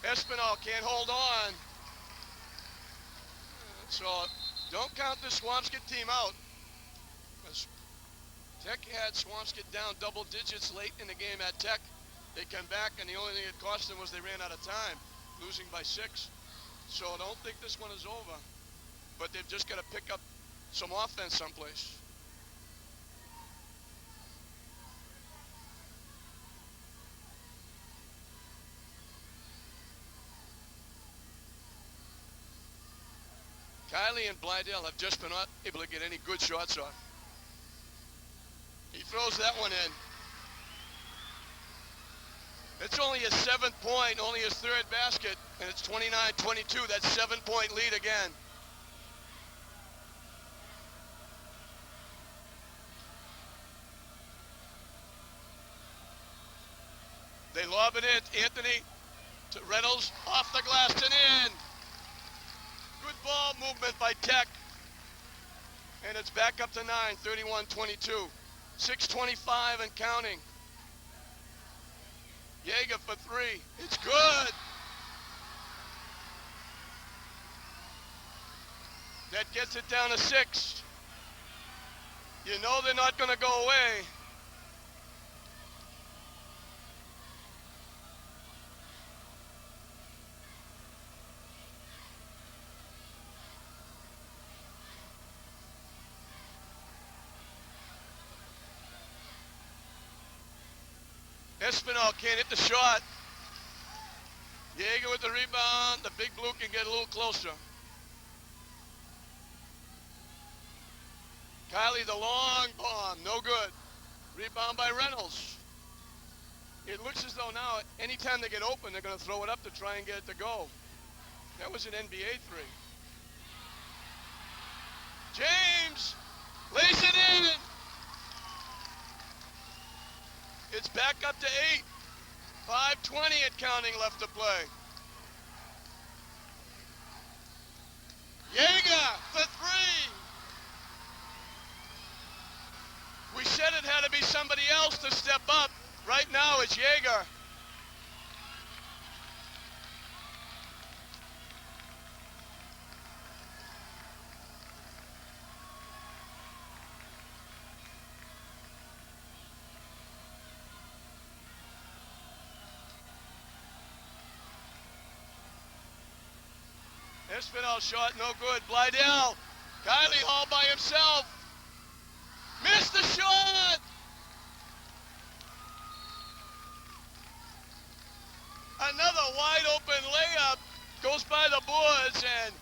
Espinal can't hold on. So don't count the Swampscott team out. Tech had Swampscott down double digits late in the game at Tech. They come back, and the only thing it cost them was they ran out of time, losing by 6. So I don't think this one is over. But they've just got to pick up some offense someplace. Kylie and Blydell have just been not able to get any good shots off. He throws that one in. It's only his 7th point, only his 3rd basket, and it's 29-22. That's 7-point lead again. They lob it in. Anthony to Reynolds, off the glass and in. Good ball movement by Tech. And it's back up to 9, 31-22. 6:25 and counting. Yeager for three. It's good. That gets it down to 6. You know they're not going to go away. Espinal can't hit the shot. Yeager with the rebound. The big blue can get a little closer. Kylie, the long bomb, no good. Rebound by Reynolds. It looks as though now, anytime they get open, they're going to throw it up to try and get it to go. That was an NBA three. James lays it in. It's back up to 8. 5:20 and counting left to play. Yeager for 3. We said it had to be somebody else to step up. Right now it's Yeager. Espinal shot, no good. Blydell. Kylie Hall by himself. Missed the shot! Another wide open layup goes by the boards, and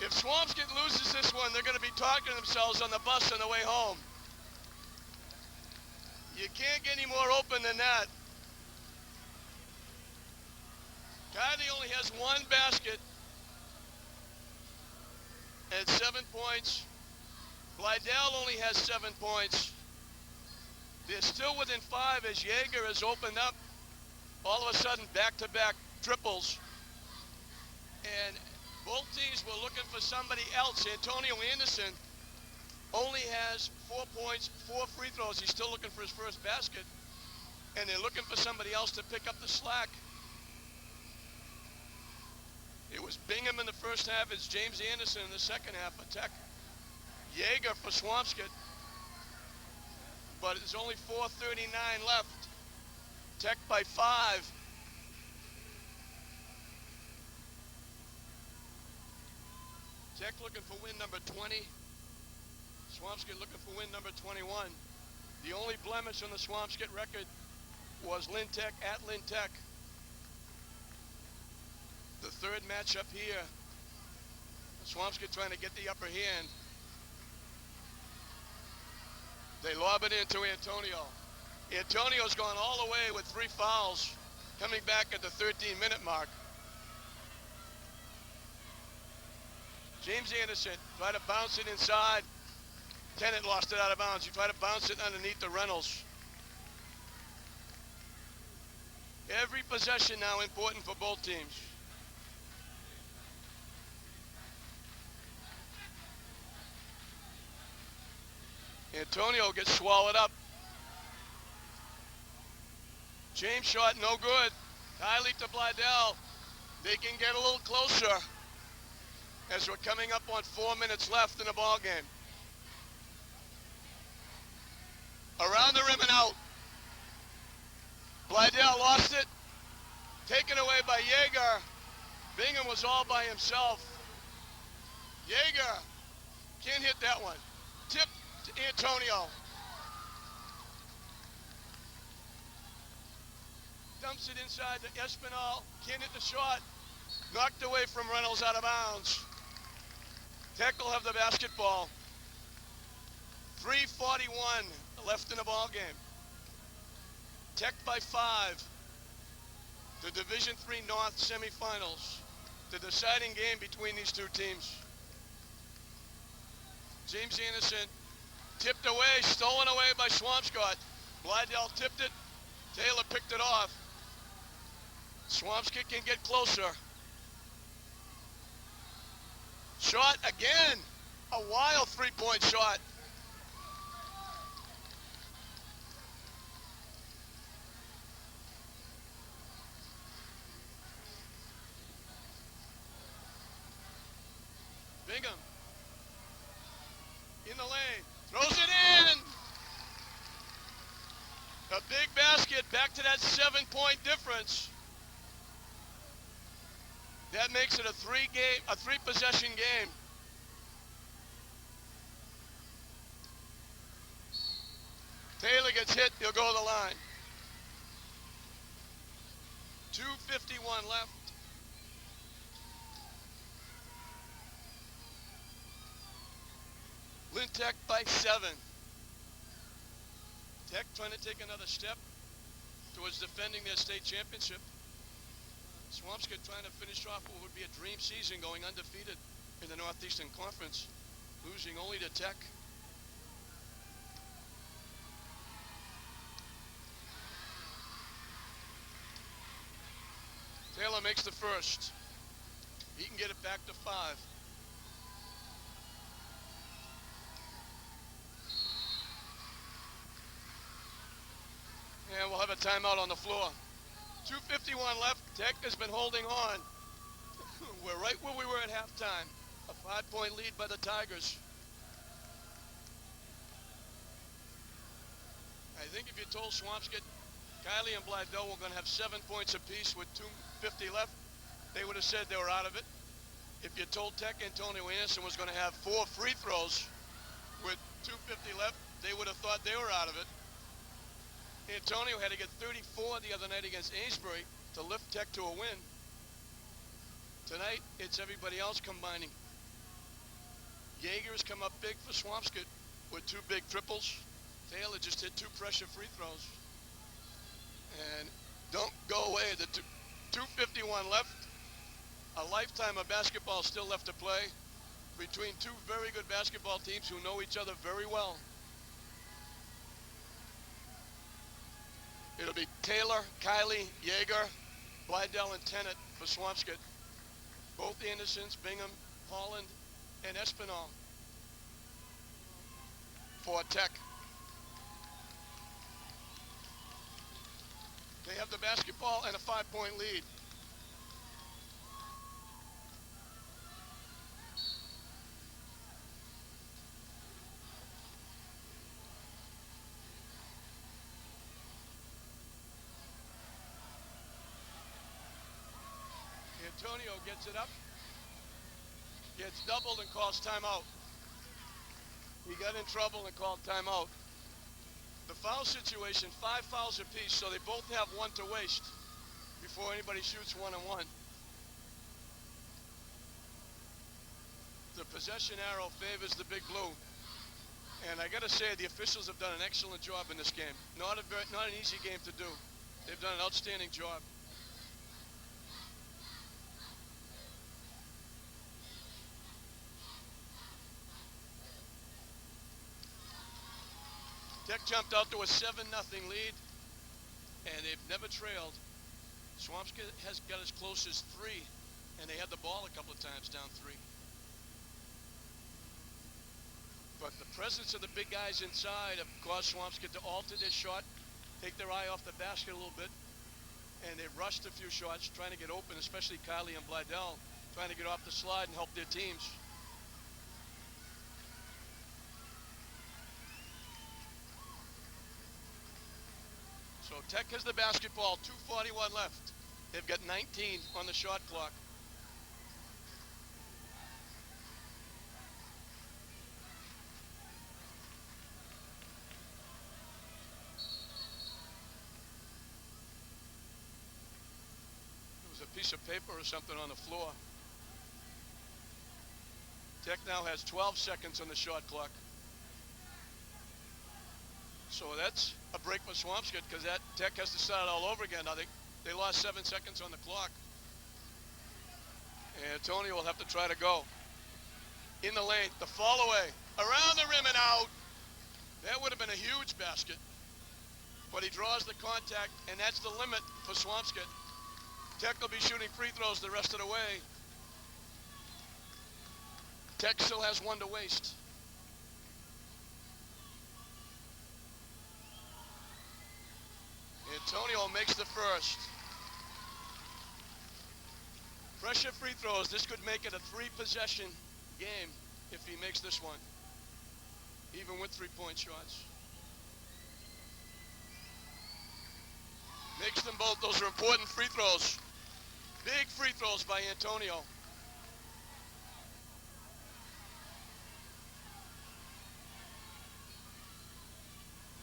if Swampscott loses this one, they're going to be talking to themselves on the bus on the way home. You can't get any more open than that. Kylie only has one basket and 7 points. Blydell only has 7 points. They're still within 5 as Yeager has opened up. All of a sudden, back-to-back triples. And both teams were looking for somebody else. Antonio Anderson only has 4 points, 4 free throws. He's still looking for his first basket. And they're looking for somebody else to pick up the slack. It was Bingham in the first half. It's James Anderson in the second half for Tech. Yeager for Swampscott. But there's only 4:39 left. Tech by 5. Tech looking for win number 20. Swampscott looking for win number 21. The only blemish on the Swampscott record was Lynn Tech at Lynn Tech. The third matchup here. Swampscott trying to get the upper hand. They lob it into Antonio. Antonio's gone all the way with 3 fouls, coming back at the 13-minute mark. James Anderson tried to bounce it inside. Tennant lost it out of bounds. He tried to bounce it underneath the Reynolds. Every possession now important for both teams. Antonio gets swallowed up. James shot no good. Kylie to Blydell. They can get a little closer as we're coming up on 4 minutes left in the ball game. Around the rim and out. Blydell lost it. Taken away by Yeager. Bingham was all by himself. Yeager can't hit that one. Tip to Antonio. Dumps it inside to Espinal. Can't hit the shot. Knocked away from Reynolds out of bounds. Tech will have the basketball. 3:41 left in the ball game. Tech by 5. The Division III North semifinals. The deciding game between these two teams. James Anderson tipped away, stolen away by Swampscott. Blydell tipped it. Taylor picked it off. Swampscott can get closer. Shot again. A wild 3-point shot. Bingham in the lane, throws it in. A big basket, back to that 7-point difference. That makes it a three-possession game. Taylor gets hit, he'll go to the line. 2:51 left. Lynn Tech by 7. Tech trying to take another step towards defending their state championship. Swampscott trying to finish off what would be a dream season, going undefeated in the Northeastern Conference, losing only to Tech. Taylor makes the first. He can get it back to 5. And we'll have a timeout on the floor. 2:51 left. Tech has been holding on. We're right where we were at halftime. A 5-point lead by the Tigers. I think if you told Swampscott, Kylie and Blydell were going to have 7 points apiece with 2:50 left, they would have said they were out of it. If you told Tech Antonio Anderson was going to have 4 free throws with 2:50 left, they would have thought they were out of it. Antonio had to get 34 the other night against Amesbury to lift Tech to a win. Tonight, it's everybody else combining. Yeager's come up big for Swampscott with 2 big triples. Taylor just hit 2 pressure free throws. And don't go away. The 2:51 left. A lifetime of basketball still left to play between 2 very good basketball teams who know each other very well. It'll be Taylor, Kylie, Yeager, Blydell, and Tennant for Swampscott. Both Andersons, Bingham, Holland, and Espinal for Tech. They have the basketball and a 5-point lead. Antonio gets it up, gets doubled and calls timeout. He got in trouble and called timeout. The foul situation, 5 fouls apiece, so they both have 1 to waste before anybody shoots 1-on-1. The possession arrow favors the Big Blue. And I got to say, the officials have done an excellent job in this game. Not an easy game to do. They've done an outstanding job. Tech jumped out to a 7-0 lead, and they've never trailed. Swampscott has got as close as 3, and they had the ball a couple of times down 3. But the presence of the big guys inside have caused Swampscott to alter their shot, take their eye off the basket a little bit, and they've rushed a few shots trying to get open, especially Kylie and Blydell, trying to get off the slide and help their teams. So Tech has the basketball, 2:41 left. They've got 19 on the shot clock. There was a piece of paper or something on the floor. Tech now has 12 seconds on the shot clock. So that's a break for Swampscott because that Tech has to start all over again. I think they lost 7 seconds on the clock. And Tony will have to try to go. In the lane, the fall away, around the rim and out. That would have been a huge basket. But he draws the contact, and that's the limit for Swampscott. Tech will be shooting free throws the rest of the way. Tech still has 1 to waste. Antonio makes the first. Pressure free throws. This could make it a 3-possession game if he makes this one, even with 3-point shots. Makes them both. Those are important free throws. Big free throws by Antonio.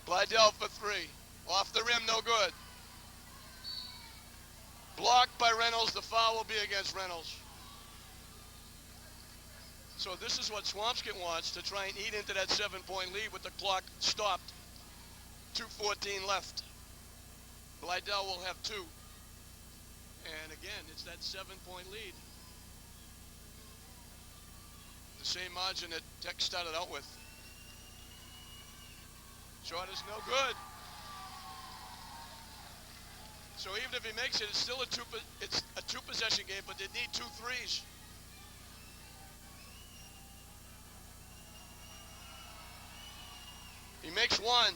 Blydell for 3. Off the rim, no good. Blocked by Reynolds. The foul will be against Reynolds. So this is what Swampscott wants, to try and eat into that 7-point lead with the clock stopped. 2:14 left. Blydell will have 2. And again, it's that 7-point lead. The same margin that Tech started out with. Shot is no good. So even if he makes it, it's still a two-possession game, but they need 2 threes. He makes 1.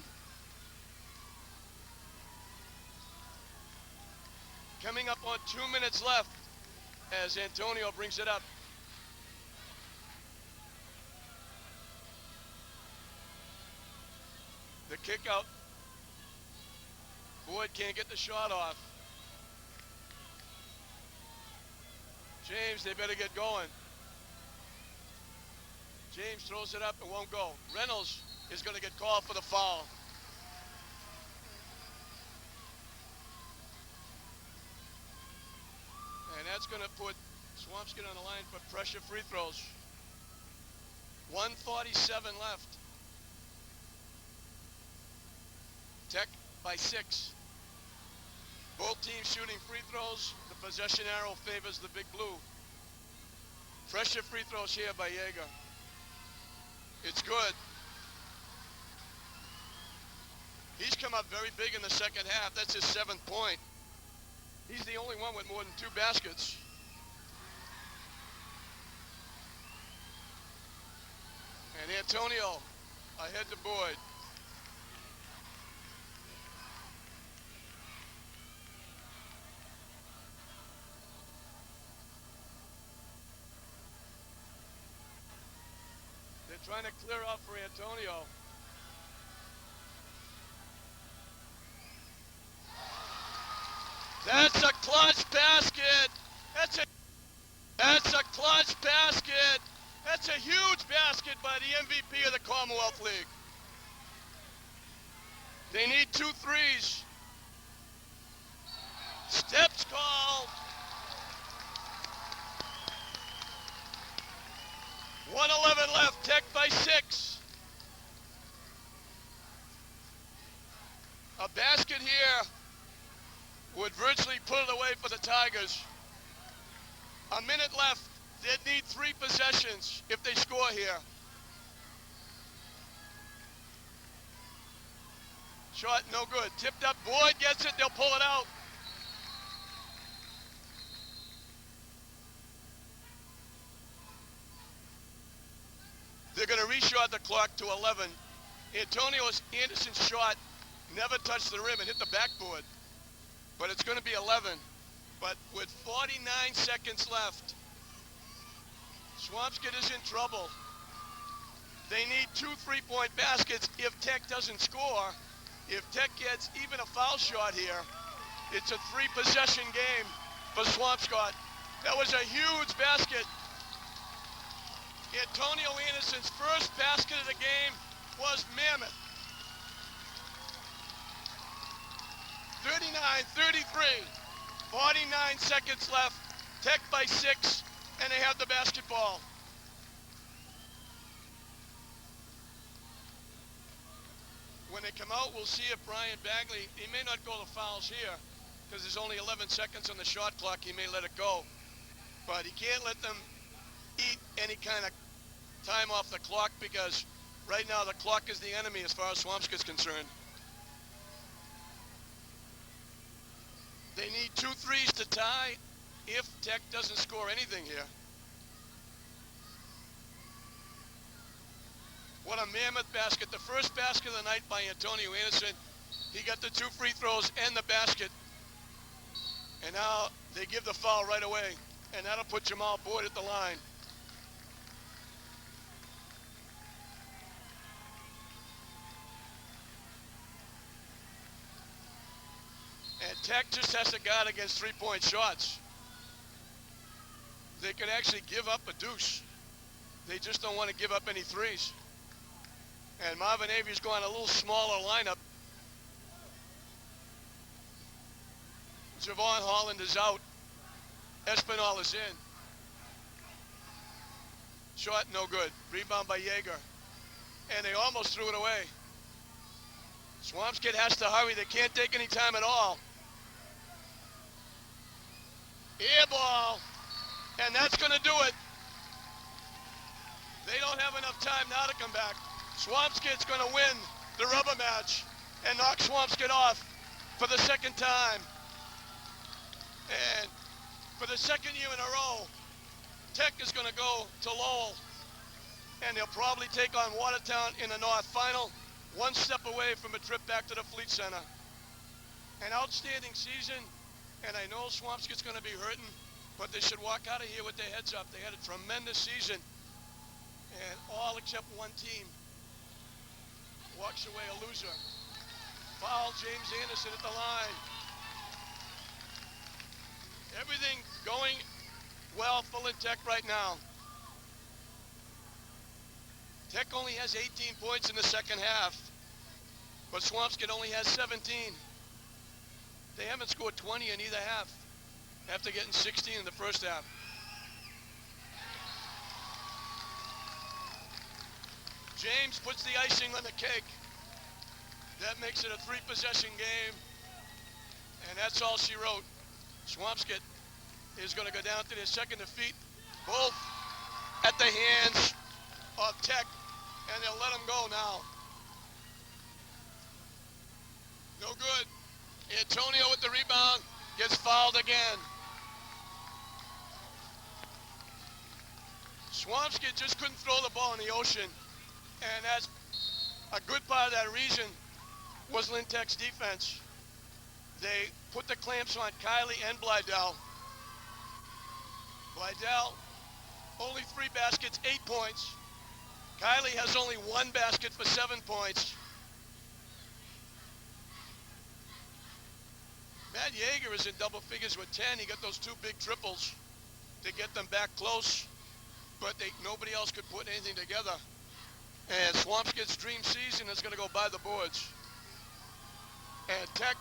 Coming up on 2 minutes left as Antonio brings it up. The kick out. Boyd can't get the shot off. James, they better get going. James throws it up and won't go. Reynolds is going to get called for the foul. And that's going to put Swampscott on the line for pressure free throws. 1:47 left. Tech by 6. Both teams shooting free throws. The possession arrow favors the big blue. Pressure free throws here by Yeager. It's good. He's come up very big in the second half. That's his 7th point. He's the only one with more than 2 baskets. And Antonio ahead to Boyd. They're trying to clear up for Antonio. That's a clutch basket. That's a clutch basket. That's a huge basket by the MVP of the Commonwealth League. They need 2 threes. Steps called. 1:11 left. Tech by 6. A basket here would virtually put it away for the Tigers. A minute left. They'd need 3 possessions if they score here. Shot no good. Tipped up. Boyd gets it. They'll pull it out. They're going to reshot the clock to 11. Antonio Anderson's shot never touched the rim and hit the backboard. But it's going to be 11. But with 49 seconds left, Swampscott is in trouble. They need 2 3-point baskets if Tech doesn't score. If Tech gets even a foul shot here, it's a 3-possession game for Swampscott. That was a huge basket. Antonio Anderson's first basket of the game was mammoth. 39-33, 49 seconds left. Tech by 6, and they have the basketball. When they come out, we'll see if Brian Bagley, he may not go to fouls here because there's only 11 seconds on the shot clock. He may let it go, but he can't let them eat any kind of time off the clock because right now the clock is the enemy as far as Swampscott's concerned. They need 2 threes to tie if Tech doesn't score anything here. What a mammoth basket. The first basket of the night by Antonio Anderson. He got the 2 free throws and the basket. And now they give the foul right away. And that'll put Jamal Boyd at the line. And Tech just has to guard against three-point shots. They could actually give up a deuce. They just don't want to give up any threes. And Marvin Avery's going a little smaller lineup. Javon Holland is out. Espinal is in. Shot no good. Rebound by Yeager. And they almost threw it away. Swampscott has to hurry. They can't take any time at all. Air ball. And that's going to do it. They don't have enough time now to come back. Swampscott's going to win the rubber match and knock Swampscott off for the second time. And for the second year in a row, Tech is going to go to Lowell. And they'll probably take on Watertown in the North Final, one step away from a trip back to the Fleet Center. An outstanding season, and I know Swampscott's going to be hurting, but they should walk out of here with their heads up. They had a tremendous season, and all except one team walks away a loser. Foul, James Anderson at the line. Everything going well for Lynn Tech right now. Tech only has 18 points in the second half, but Swampscott only has 17. They haven't scored 20 in either half after getting 16 in the first half. James puts the icing on the cake. That makes it a three-possession game, and that's all she wrote. Swampscott is going to go down to their second defeat, both at the hands of Tech, and they'll let them go now. No good. Antonio with the rebound, gets fouled again. Swampscott just couldn't throw the ball in the ocean, and that's a good part of that reason was Lynn Tech's defense. They put the clamps on Kylie and Blydell. Blydell, only 3 baskets, 8 points. Kylie has only 1 basket for 7 points. Matt Yeager is in double figures with 10. He got those 2 big triples to get them back close, but nobody else could put anything together. And Swampscott's dream season is going to go by the boards. And Tech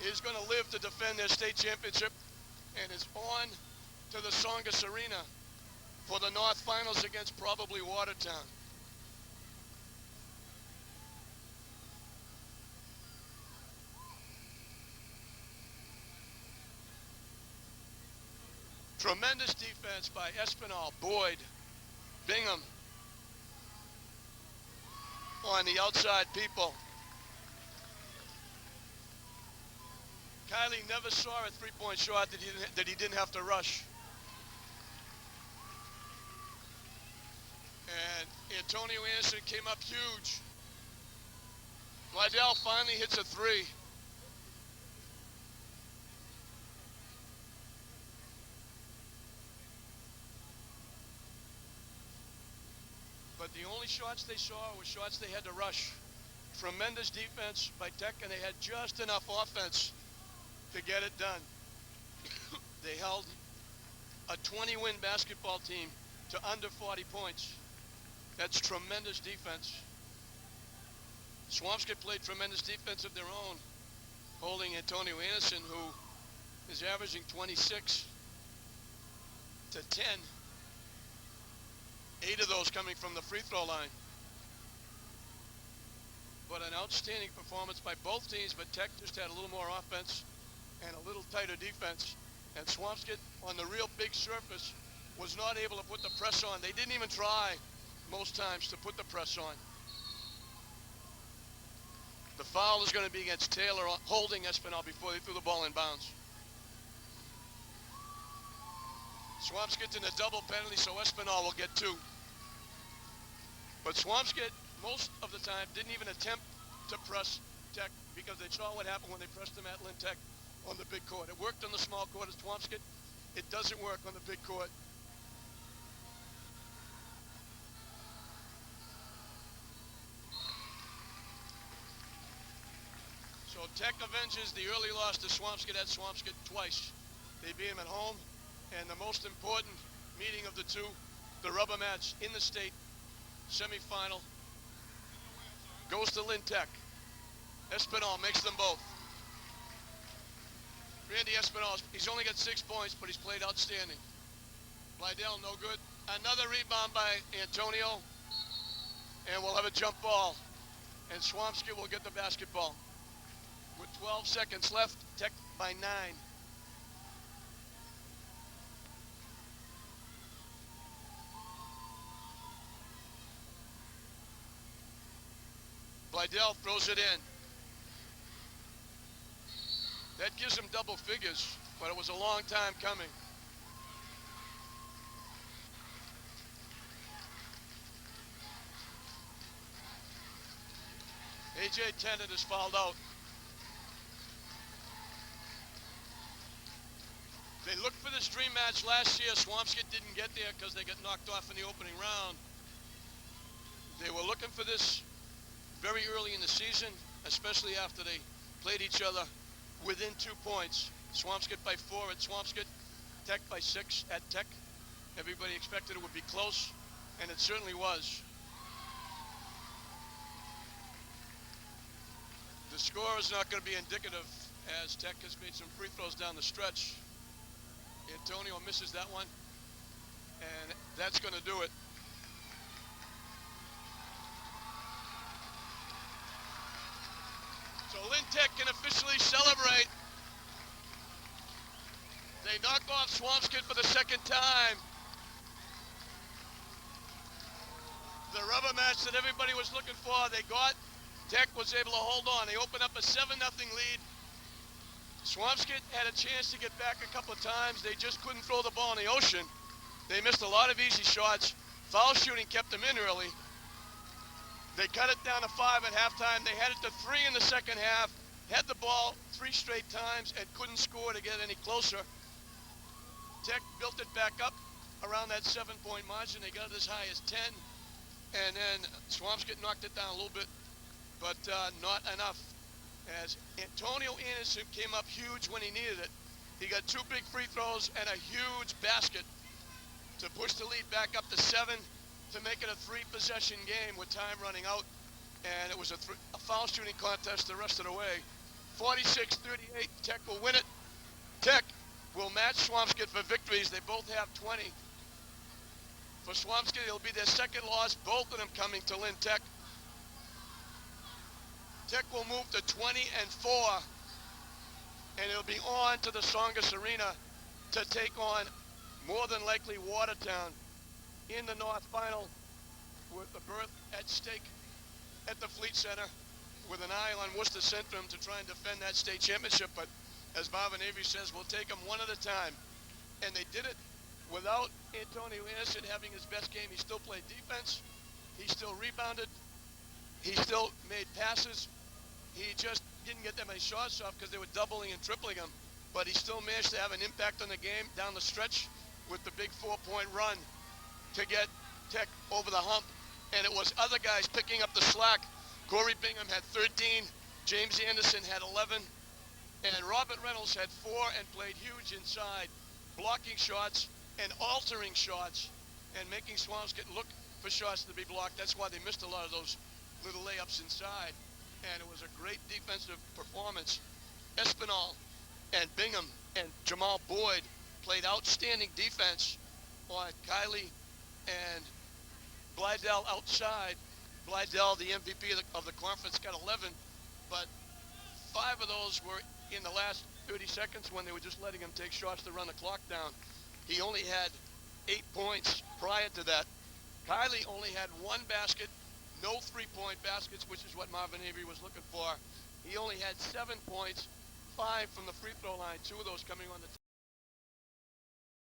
is going to live to defend their state championship and is on to the Songus Arena for the North Finals against probably Watertown. Tremendous defense by Espinal, Boyd, Bingham on the outside people. Kylie never saw a three-point shot that he didn't have to rush. And Antonio Anderson came up huge. Blydell finally hits a 3. But the only shots they saw were shots they had to rush. Tremendous defense by Tech, and they had just enough offense to get it done. They held a 20-win basketball team to under 40 points. That's tremendous defense. Swampscott played tremendous defense of their own, holding Antonio Anderson, who is averaging 26 to 10. 8 of those coming from the free throw line. But an outstanding performance by both teams, but Tech just had a little more offense and a little tighter defense. And Swampscott, on the real big surface, was not able to put the press on. They didn't even try most times to put the press on. The foul is going to be against Taylor, holding Espinal before they threw the ball in bounds. Swampscott's in a double penalty, so Espinal will get 2. But Swampscott, most of the time, didn't even attempt to press Tech because they saw what happened when they pressed them at Lynn Tech on the big court. It worked on the small court at Swampscott. It doesn't work on the big court. So Tech avenges the early loss to Swampscott at Swampscott twice. They beat him at home, and the most important meeting of the two, the rubber match in the state semifinal, goes to Lynn Tech. Espinal makes them both. Randy Espinal, he's only got 6 points, but he's played outstanding. Blydell, no good. Another rebound by Antonio, and we'll have a jump ball. And Swampscott will get the basketball. With 12 seconds left, Tech by 9. Blydell throws it in. That gives him double figures, but it was a long time coming. A.J. Tennant is fouled out. They looked for this dream match last year. Swampscott didn't get there because they got knocked off in the opening round. They were looking for this very early in the season, especially after they played each other within 2 points. Swampscott by 4 at Swampscott, Tech by 6 at Tech. Everybody expected it would be close, and it certainly was. The score is not going to be indicative, as Tech has made some free throws down the stretch. Antonio misses that one, and that's going to do it. So Lynn Tech can officially celebrate. They knock off Swampscott for the second time. The rubber match that everybody was looking for, they got. Tech was able to hold on. They opened up a 7-0 lead. Swampscott had a chance to get back a couple of times. They just couldn't throw the ball in the ocean. They missed a lot of easy shots. Foul shooting kept them in early. They cut it down to 5 at halftime. They had it to 3 in the second half, had the ball 3 straight times and couldn't score to get any closer. Tech built it back up around that 7-point margin. They got it as high as 10, and then Swampscott knocked it down a little bit, but not enough, as Antonio Anderson came up huge when he needed it. He got 2 big free throws and a huge basket to push the lead back up to 7 to make it a 3-possession game with time running out, and it was a foul shooting contest the rest of the way. 46-38, Tech will win it. Tech will match Swampscott for victories. They both have 20. For Swampscott, it'll be their second loss, both of them coming to Lynn Tech. Tech will move to 20-4, and it'll be on to the Songus Arena to take on, more than likely, Watertown in the North Final, with the berth at stake at the Fleet Center, with an eye on Worcester Centrum to try and defend that state championship. But as Marvin Avery says, we'll take them one at a time. And they did it without Antonio Anderson having his best game. He still played defense. He still rebounded. He still made passes. He just didn't get that many shots off because they were doubling and tripling him. But he still managed to have an impact on the game down the stretch with the big 4-point run to get Tech over the hump. And it was other guys picking up the slack. Corey Bingham had 13. James Anderson had 11. And Robert Reynolds had 4 and played huge inside, blocking shots and altering shots and making Swampscott look for shots to be blocked. That's why they missed a lot of those little layups inside. And it was a great defensive performance. Espinal and Bingham and Jamal Boyd played outstanding defense on Kylie and Blydell outside. Blydell, the MVP of the conference, got 11, but 5 of those were in the last 30 seconds when they were just letting him take shots to run the clock down. He only had 8 points prior to that. Kylie only had 1 basket, no 3-point baskets, which is what Marvin Avery was looking for. He only had 7 points, 5 from the free throw line, 2 of those coming on the